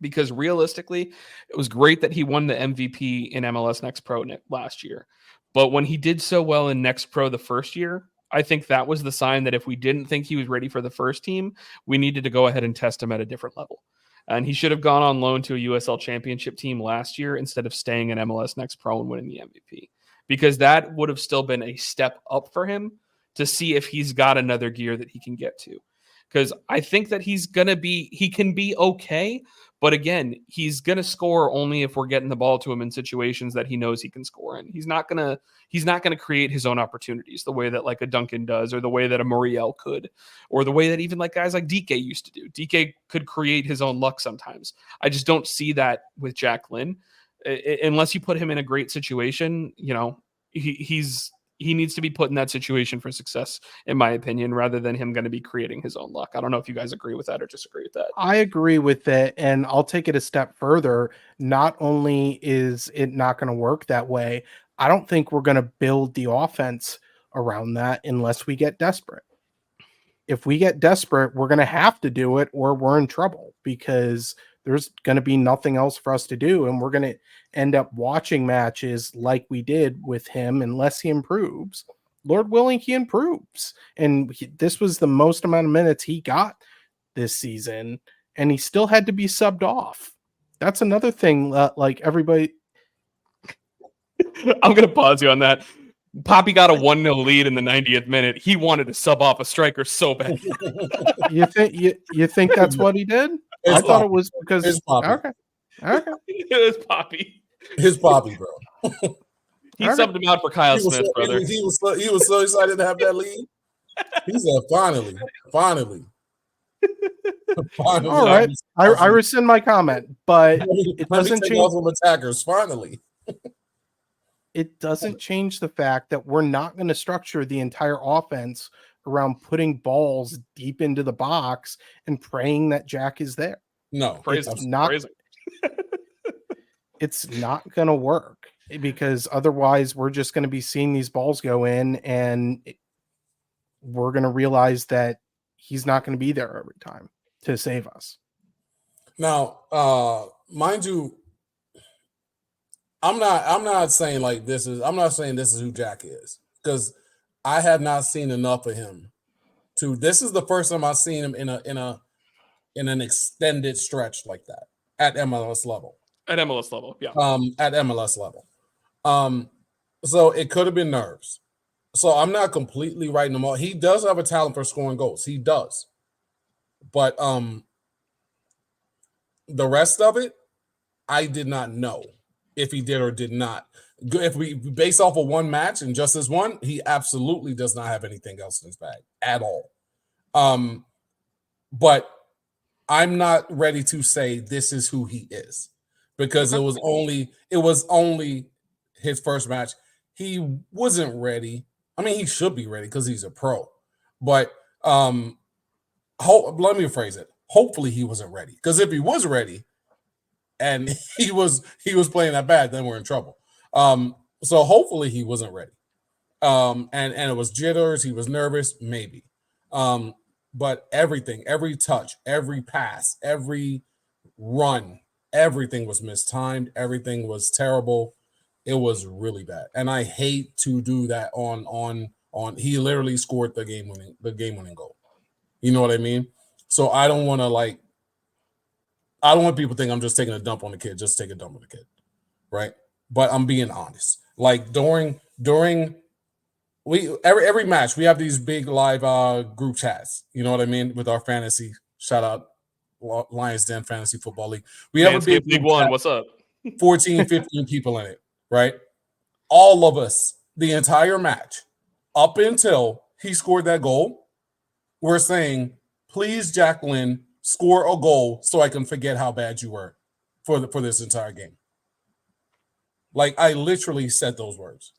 Because realistically, it was great that he won the MVP in MLS Next Pro last year. But when he did so well in Next Pro the first year, I think that was the sign that if we didn't think he was ready for the first team, we needed to go ahead and test him at a different level. And he should have gone on loan to a USL Championship team last year instead of staying in MLS Next Pro and winning the MVP. Because that would have still been a step up for him to see if he's got another gear that he can get to. Because I think that he can be okay. But again, he's going to score only if we're getting the ball to him in situations that he knows he can score in. He's not going to create his own opportunities the way that like a Duncan does, or the way that a Muriel could, or the way that even like guys like DK used to do. DK could create his own luck sometimes. I just don't see that with Jack Lynn. Unless you put him in a great situation, he needs to be put in that situation for success, in my opinion, rather than him going to be creating his own luck. I don't know if you guys agree with that or disagree with that. I agree with it, and I'll take it a step further. Not only is it not going to work that way, I don't think we're going to build the offense around that unless we get desperate. If we get desperate, we're going to have to do it or we're in trouble, because there's going to be nothing else for us to do. And we're going to end up watching matches like we did with him unless he improves. Lord willing, he improves. And this was the most amount of minutes he got this season, and he still had to be subbed off. That's another thing. Like everybody, I'm going to pause you on that. Poppy got a 1-0 lead in the 90th minute. He wanted to sub off a striker so bad. you think that's what he did? I thought it was because It's Poppy. Okay. It was Poppy. His Poppy, bro. He subbed him out for Kyle Smith, brother. He was so excited to have that lead. He said, finally. All right. I rescind my comment, but it doesn't change from attackers. Finally. It doesn't change the fact that we're not going to structure the entire offense around putting balls deep into the box and praying that Jack is there. No, it's not. It's not going to work, because otherwise we're just going to be seeing these balls go in, and we're going to realize that he's not going to be there every time to save us. Now, mind you, I'm not saying like this is. I'm not saying this is who Jack is, because I have not seen enough of him. This is the first time I've seen him in an extended stretch like that at MLS level. At MLS level, yeah. At MLS level. So it could have been nerves. So I'm not completely writing him off. He does have a talent for scoring goals. He does. But the rest of it, I did not know if he did or did not. If we base off of one match and just this one, he absolutely does not have anything else in his bag at all. But I'm not ready to say this is who he is, because it was only his first match. He wasn't ready. I mean, he should be ready because he's a pro. But let me rephrase it. Hopefully he wasn't ready, because if he was ready and he was playing that bad, then we're in trouble. So hopefully he wasn't ready. And it was jitters. He was nervous, maybe. But everything, every touch, every pass, every run, everything was mistimed. Everything was terrible. It was really bad. And I hate to do that on he literally scored the game winning goal. You know what I mean? So I don't want people to think I'm just taking a dump on the kid. Just take a dump on the kid. Right? But I'm being honest. Like during every match, we have these big live group chats. You know what I mean? With our fantasy, shout out Lions Den Fantasy Football League. We have a big League One. What's up? 14, 15 people in it, right? All of us, the entire match, up until he scored that goal, we're saying, please, Jack Lynn, score a goal so I can forget how bad you were for this entire game. Like, I literally said those words.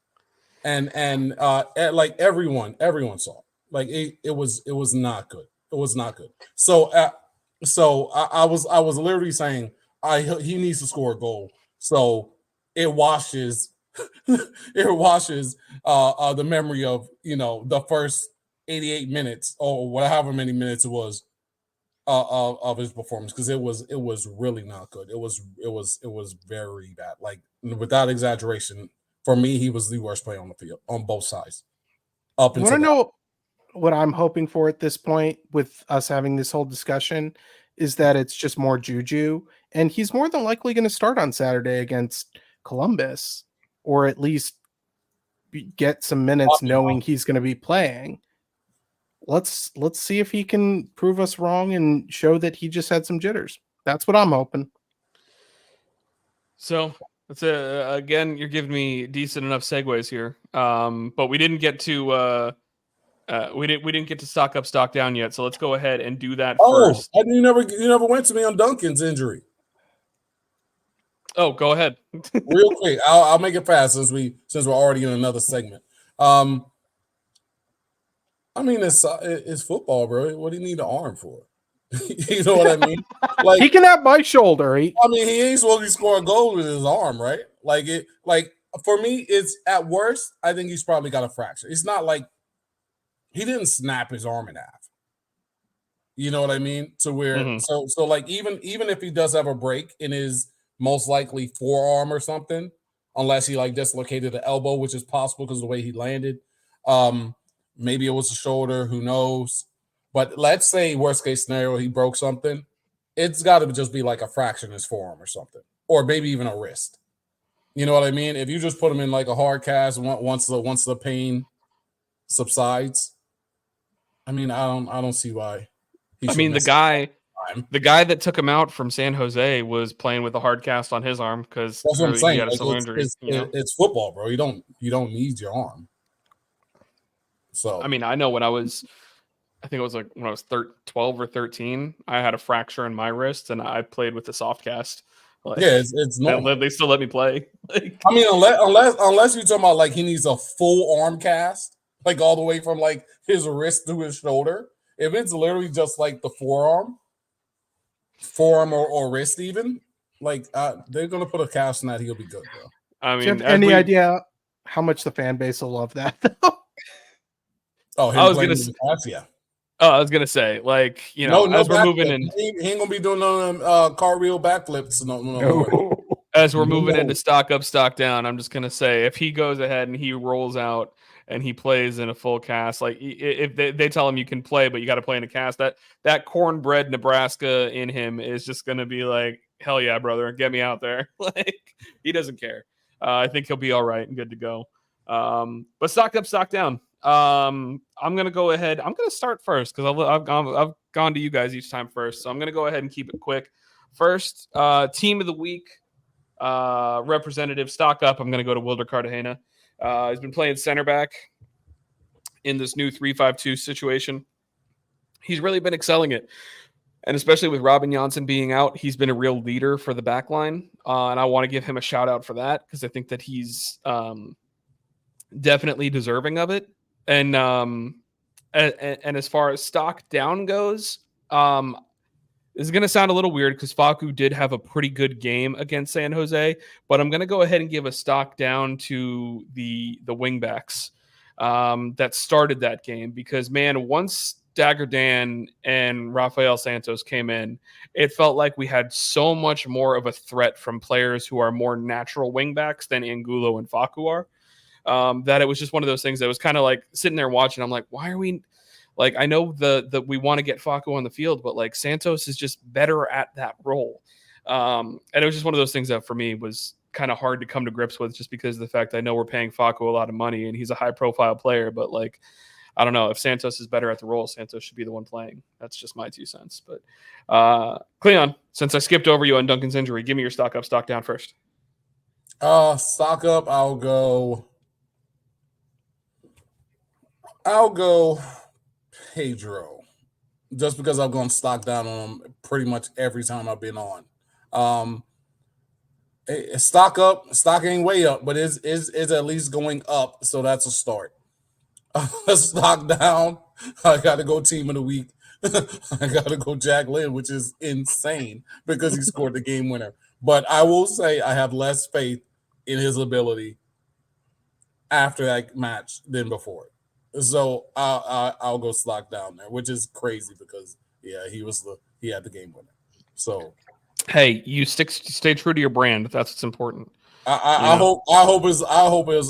And like everyone saw. Like it was not good. It was not good. So I was literally saying he needs to score a goal. So it washes the memory of, the first 88 minutes or however many minutes it was of his performance, because it was really not good. It was very bad. Like, without exaggeration, for me, he was the worst player on the field on both sides. You want to know what I'm hoping for at this point with us having this whole discussion is that it's just more juju, and he's more than likely going to start on Saturday against Columbus, or at least get some minutes knowing he's going to be playing. Let's see if he can prove us wrong and show that he just had some jitters. That's what I'm hoping. So that's again, you're giving me decent enough segues here. But we didn't get to we didn't get to stock up, stock down yet. So let's go ahead and do that first. You never went to me on Duncan's injury. Oh, go ahead. Real quick, I'll make it fast since we're already in another segment. I mean, it's football, bro. What do you need an arm for? You know what I mean? Like, he can have my shoulder. He ain't supposed to be scoring goals with his arm, right? Like for me, it's at worst, I think he's probably got a fracture. It's not like he didn't snap his arm in half. You know what I mean? To where so like even if he does have a break in his most likely forearm or something, unless he like dislocated the elbow, which is possible because of the way he landed. Maybe it was a shoulder, who knows? But let's say worst case scenario, he broke something. It's got to just be like a fraction in his forearm or something, or maybe even a wrist. You know what I mean? If you just put him in like a hard cast once the pain subsides, I mean, I don't see why. I mean, the guy that took him out from San Jose was playing with a hard cast on his arm because that's what I'm saying. He had a Like, injury. It's football, bro. You don't need your arm. So I mean, I know I think it was like when I was 12 or 13, I had a fracture in my wrist and I played with the soft cast. Like, yeah, it's normal. They still let me play. Like, I mean, unless you're talking about like he needs a full arm cast, like all the way from like his wrist to his shoulder. If it's literally just like the forearm or wrist, even like they're gonna put a cast in that, he'll be good, bro. I mean, do you have any idea how much the fan base will love that? Oh, I was gonna say, yeah. Oh, I was gonna say, like, you know, as we're moving in, he ain't gonna be doing no cartwheel backflips. No. As we're moving into stock up, stock down, I'm just gonna say, if he goes ahead and he rolls out and he plays in a full cast, like if they tell him you can play, but you got to play in a cast, that cornbread Nebraska in him is just gonna be like, hell yeah, brother, get me out there. Like, he doesn't care. I think he'll be all right and good to go. But stock up, stock down. I'm gonna go ahead. I'm gonna start first because I've gone to you guys each time first, so I'm gonna go ahead and keep it quick. First, team of the week, representative stock up. I'm gonna go to Wilder Cartagena. He's been playing center back in this new 3-5-2 situation. He's really been excelling it, and especially with Robin Janssen being out, he's been a real leader for the back line, and I want to give him a shout out for that because I think that he's definitely deserving of it. And as far as stock down goes, this is going to sound a little weird because Facu did have a pretty good game against San Jose, but I'm going to go ahead and give a stock down to the wingbacks that started that game because, man, once Dagger Dan and Rafael Santos came in, it felt like we had so much more of a threat from players who are more natural wingbacks than Angulo and Facu are. That it was just one of those things that was kind of like sitting there watching. I'm like, why are we like, I know the we want to get Facu on the field, but like Santos is just better at that role. And it was just one of those things that for me was kind of hard to come to grips with just because of the fact I know we're paying Facu a lot of money and he's a high profile player, but like, I don't know if Santos is better at the role, Santos should be the one playing. That's just my 2 cents. But Cleon, since I skipped over you on Duncan's injury, give me your stock up, stock down first. Stock up, I'll go Pedro, just because I've gone stock down on him pretty much every time I've been on. Stock up, stock ain't way up, but is at least going up, so that's a start. Stock down, I got to go team of the week. I got to go Jack Lynn, which is insane because he scored the game winner. But I will say I have less faith in his ability after that match than before. So I'll go stock down there, which is crazy because he had the game winner. So hey, you stay true to your brand. That's what's important. I hope it was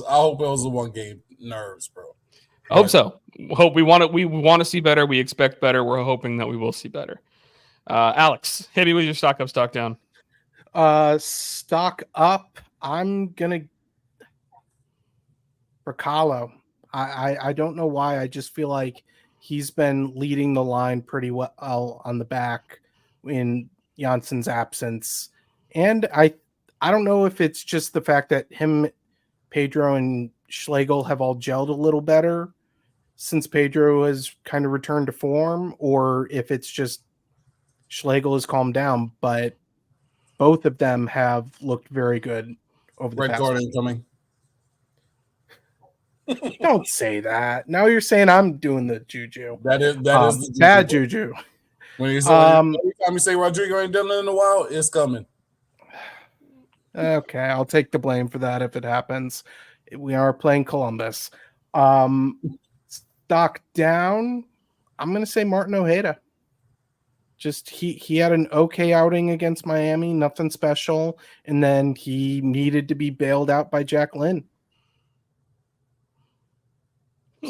a 1 game nerves, bro. I hope so. We want to see better. We expect better. We're hoping that we will see better. Alex, hit me with your stock up, stock down. Stock up. I'm gonna for Kahlo. I don't know why. I just feel like he's been leading the line pretty well on the back in Janssen's absence. And I don't know if it's just the fact that him, Pedro, and Schlegel have all gelled a little better since Pedro has kind of returned to form, or if it's just Schlegel has calmed down, but both of them have looked very good over the past card incoming. Don't say that. Now you're saying I'm doing the juju. That is the bad juju. When you say, every time you say Rodrigo ain't done it in a while, it's coming. Okay, I'll take the blame for that if it happens. We are playing Columbus. Stock down. I'm going to say Martin Ojeda. Just he had an okay outing against Miami, nothing special, and then he needed to be bailed out by Jack Lynn.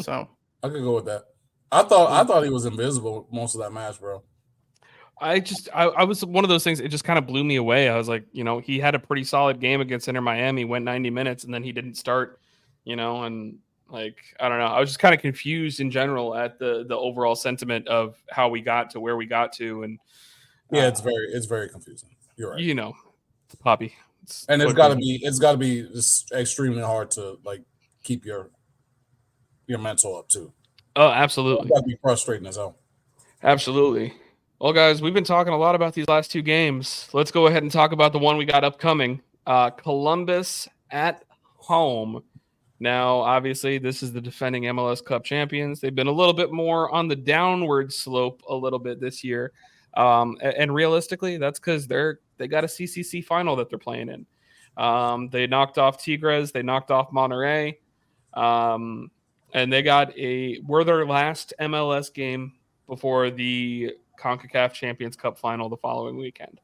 So I could go with that. I thought he was invisible most of that match, bro. I was one of those things. It just kind of blew me away. I was like, he had a pretty solid game against Inter Miami, went 90 minutes, and then he didn't start, and like, I don't know. I was just kind of confused in general at the overall sentiment of how we got to where we got to. And yeah, it's very confusing. You're right. Poppy. And it's gotta be just extremely hard to like keep your mental up too. Oh, absolutely. It's gotta be frustrating as hell. Absolutely. Well, guys, we've been talking a lot about these last two games. Let's go ahead and talk about the one we got upcoming. Columbus at home. Now, obviously, this is the defending MLS Cup champions. They've been a little bit more on the downward slope a little bit this year. And realistically, that's because they got a CCC final that they're playing in. They knocked off Tigres. They knocked off Monterrey. And they were their last MLS game before the CONCACAF Champions Cup final the following weekend.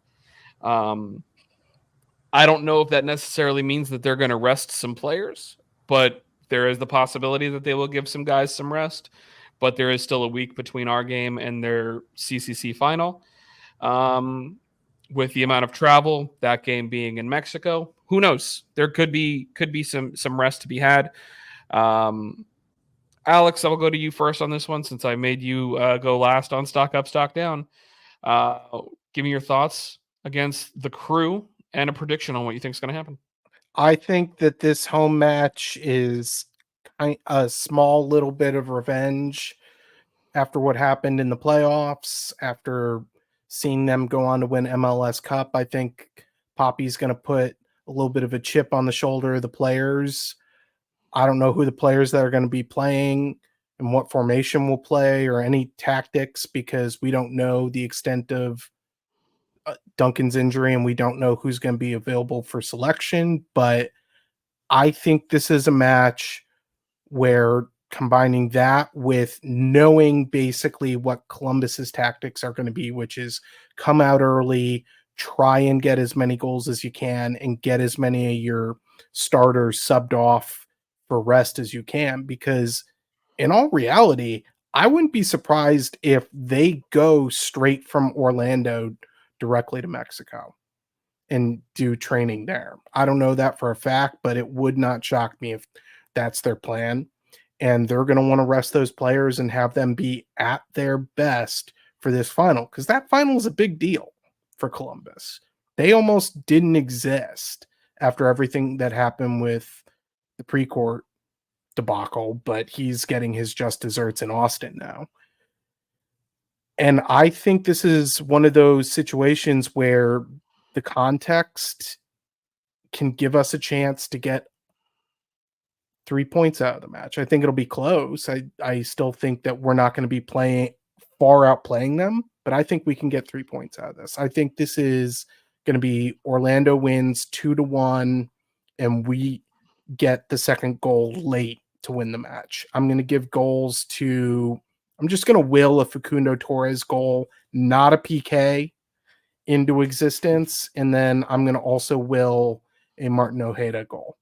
I don't know if that necessarily means that they're going to rest some players, but there is the possibility that they will give some guys some rest. But there is still a week between our game and their CCC final. With the amount of travel, that game being in Mexico, who knows? There could be some rest to be had. Alex, I will go to you first on this one since I made you go last on Stock Up, Stock Down. Give me your thoughts against the Crew and a prediction on what you think is going to happen. I think that this home match is a small little bit of revenge after what happened in the playoffs, after seeing them go on to win MLS Cup. I think Poppy's going to put a little bit of a chip on the shoulder of the players. I don't know who the players that are going to be playing and what formation will play or any tactics because we don't know the extent of Duncan's injury and we don't know who's going to be available for selection. But I think this is a match where combining that with knowing basically what Columbus's tactics are going to be, which is come out early, try and get as many goals as you can and get as many of your starters subbed off for rest as you can, because in all reality, I wouldn't be surprised if they go straight from Orlando directly to Mexico and do training there. I don't know that for a fact, but it would not shock me if that's their plan. And they're going to want to rest those players and have them be at their best for this final, because that final is a big deal for Columbus. They almost didn't exist after everything that happened with the Precourt debacle, but he's getting his just desserts in Austin now. And I think this is one of those situations where the context can give us a chance to get 3 points out of the match. I think it'll be close. I still think that we're not going to be outplaying them, but I think we can get 3 points out of this. I think this is going to be Orlando wins 2-1, and we get the second goal late to win the match. I'm going to give goals to, I'm just going to will a Facundo Torres goal, not a PK, into existence. And then I'm going to also will a Martin Ojeda goal.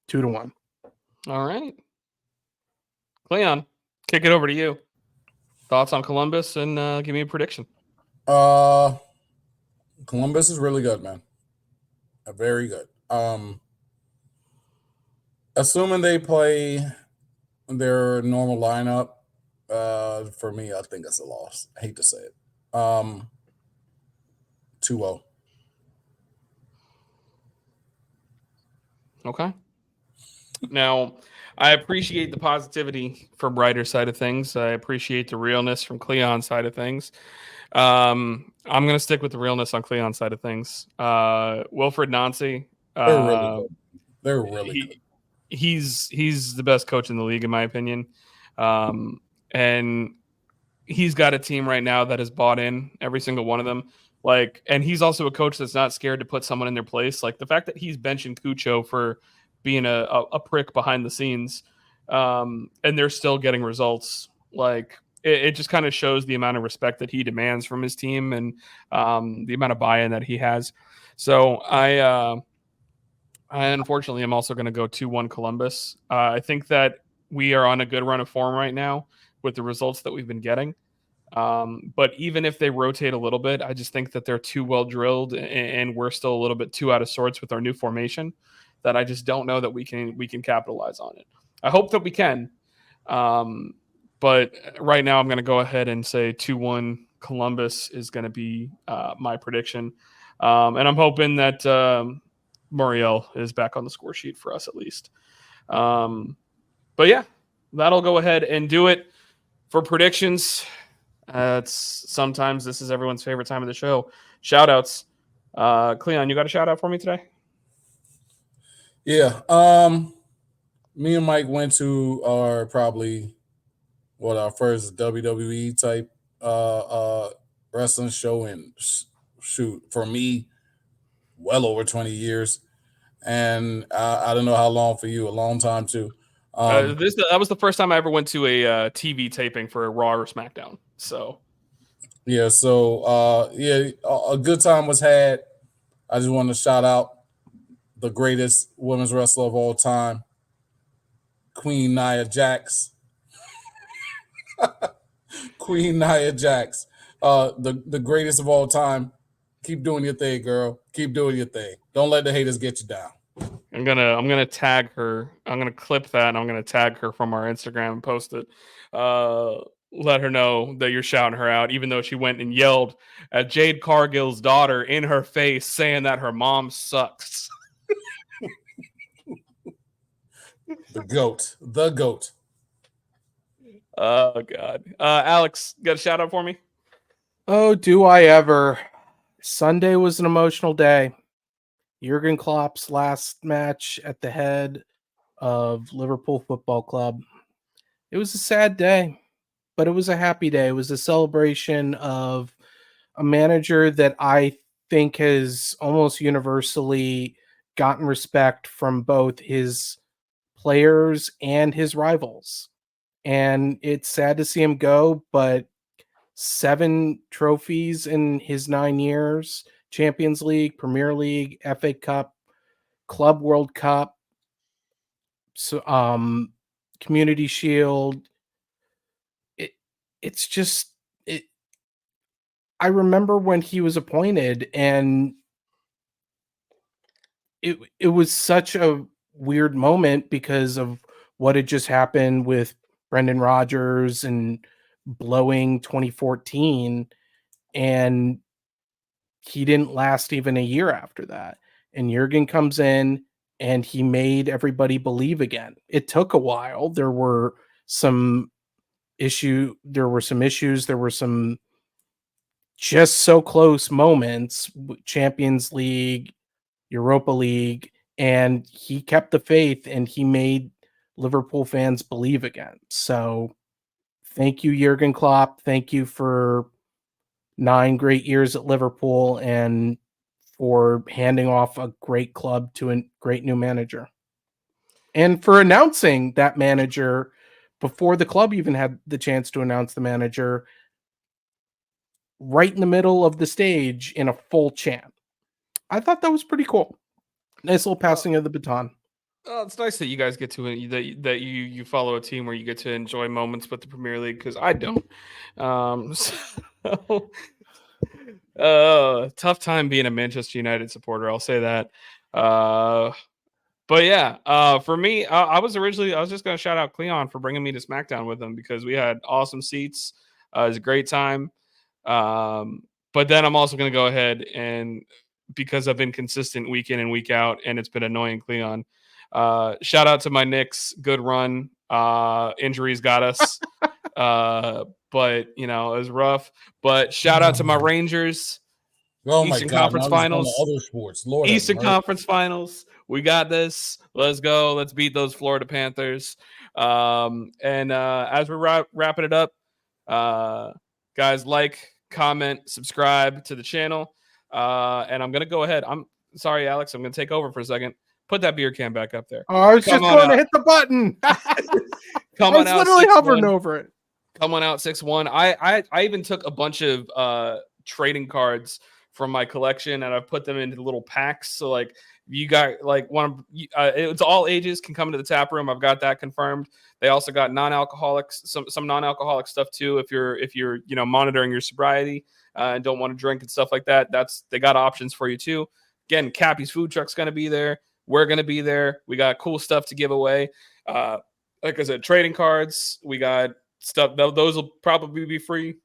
2-1. All right. Cleon, kick it over to you. Thoughts on Columbus and give me a prediction. Columbus is really good, man. Very good. Assuming they play their normal lineup, for me, I think it's a loss. I hate to say it. 2-0. Okay. Now, I appreciate the positivity from Ryder's side of things. I appreciate the realness from Cleon's side of things. I'm going to stick with the realness on Cleon's side of things. Wilfred Nancy. They're really good. They're really good. He's the best coach in the league, in my opinion. And he's got a team right now that has bought in, every single one of them. And he's also a coach that's not scared to put someone in their place. Like the fact that he's benching Cucho for being a prick behind the scenes, and they're still getting results. Like it just kind of shows the amount of respect that he demands from his team and the amount of buy-in that he has. So I unfortunately am also going to go 2-1 Columbus. I think that we are on a good run of form right now with the results that we've been getting. But even if they rotate a little bit, I just think that they're too well drilled and we're still a little bit too out of sorts with our new formation that I just don't know that we can capitalize on it. I hope that we can. But right now I'm going to go ahead and say 2-1 Columbus is going to be my prediction. And I'm hoping that Muriel is back on the score sheet for us at least. But yeah, that'll go ahead and do it for predictions. Sometimes this is everyone's favorite time of the show. Shoutouts. Cleon, you got a shout out for me today? Yeah. Me and Mike went to our first WWE type wrestling show in shoot, for me, well over 20 years. And I don't know how long for you, a long time too. That was the first time I ever went to a TV taping for a Raw or SmackDown. So yeah, a good time was had. I just want to shout out the greatest women's wrestler of all time, Queen Nia Jax. Queen Nia Jax, the greatest of all time. Keep doing your thing, girl. Keep doing your thing. Don't let the haters get you down. I'm gonna tag her. I'm gonna clip that and I'm gonna tag her from our Instagram and post it. Let her know that you're shouting her out, even though she went and yelled at Jade Cargill's daughter in her face, saying that her mom sucks. The GOAT. Oh God, Alex, got a shout out for me? Oh, do I ever? Sunday was an emotional day. Jurgen Klopp's last match at the head of Liverpool Football Club. It was a sad day, but it was a happy day. It was a celebration of a manager that I think has almost universally gotten respect from both his players and his rivals. And it's sad to see him go, but 7 trophies in his 9 years, Champions League, Premier League, FA Cup, Club World Cup, Community Shield. It's just I remember when he was appointed, and it was such a weird moment because of what had just happened with Brendan Rodgers and blowing 2014, and he didn't last even a year after that. And Jurgen comes in and he made everybody believe again. It took a while. There were some issues. There were some just so close moments, Champions League, Europa League, and he kept the faith and he made Liverpool fans believe again. So thank you, Jurgen Klopp. Thank you for 9 great years at Liverpool and for handing off a great club to a great new manager. And for announcing that manager before the club even had the chance to announce the manager, right in the middle of the stage in a full chant. I thought that was pretty cool. Nice little passing of the baton. Oh, it's nice that you guys get to that you follow a team where you get to enjoy moments with the Premier League, because I don't. Tough time being a Manchester United supporter, I'll say that. But yeah, for me, I was just going to shout out Cleon for bringing me to SmackDown with him because we had awesome seats. It was a great time. But then I'm also going to go ahead and, because I've been consistent week in and week out, and it's been annoying Cleon, shout out to my Knicks. Good run. Injuries got us. But it was rough. But shout out to my Rangers. Oh Eastern my God! Conference Finals. Other sports, Lord. Eastern Conference Finals. We got this. Let's go. Let's beat those Florida Panthers. And as we're wrapping it up, guys, like, comment, subscribe to the channel. And I'm gonna go ahead. I'm sorry, Alex. I'm gonna take over for a second. Put that beer can back up there. Oh, I was just going to hit the button. Come on out. I was literally hovering over it. Coming out 6-1. I even took a bunch of trading cards from my collection and I put them into little packs. So like you got like it's all ages can come into the tap room. I've got that confirmed. They also got non-alcoholics, some non-alcoholic stuff too. If you're monitoring your sobriety and don't want to drink and stuff like that, they got options for you too. Again, Cappy's food truck's going to be there. We're going to be there. We got cool stuff to give away. Like I said, trading cards. We got stuff. Those will probably be free.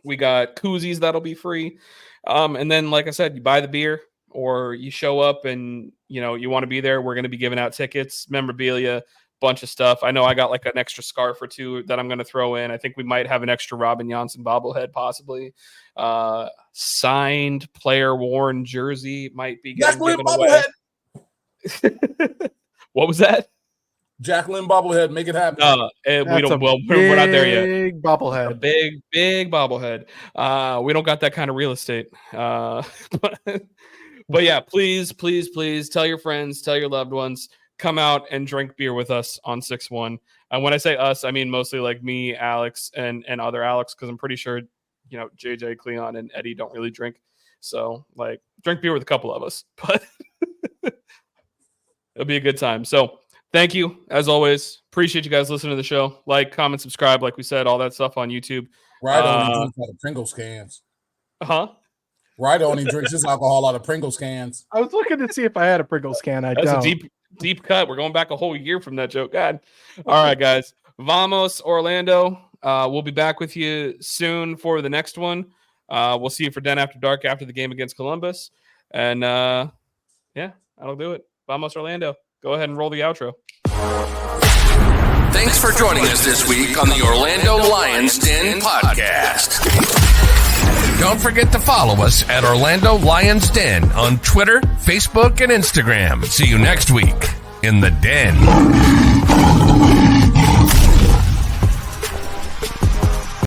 We got koozies that'll be free. And then, like I said, you buy the beer or you show up and, you want to be there. We're going to be giving out tickets, memorabilia, bunch of stuff. I know I got like an extra scarf or two that I'm going to throw in. I think we might have an extra Robin Janssen bobblehead, possibly. Signed player worn jersey might be getting given away. What was that? Jack Lynn bobblehead, make it happen. We're not there yet. Big bobblehead. A big bobblehead. We don't got that kind of real estate. But yeah, please tell your friends, tell your loved ones, come out and drink beer with us on 6-1. And when I say us, I mean mostly like me, Alex, and other Alex, because I'm pretty sure, JJ, Cleon, and Eddie don't really drink. So like drink beer with a couple of us, but it'll be a good time. So thank you, as always. Appreciate you guys listening to the show. Like, comment, subscribe, like we said, all that stuff on YouTube. Right on, he drinks out of Pringles cans. Right on, he drinks his alcohol out of Pringles cans. I was looking to see if I had a Pringles can. That's a deep cut. We're going back a whole year from that joke. God. All right, guys. Vamos, Orlando. We'll be back with you soon for the next one. We'll see you for Den After Dark after the game against Columbus. And that'll do it. Vamos, Orlando. Go ahead and roll the outro. Thanks for joining us this week on the Orlando Lions Den podcast. Don't forget to follow us at Orlando Lions Den on Twitter, Facebook, and Instagram. See you next week in the Den.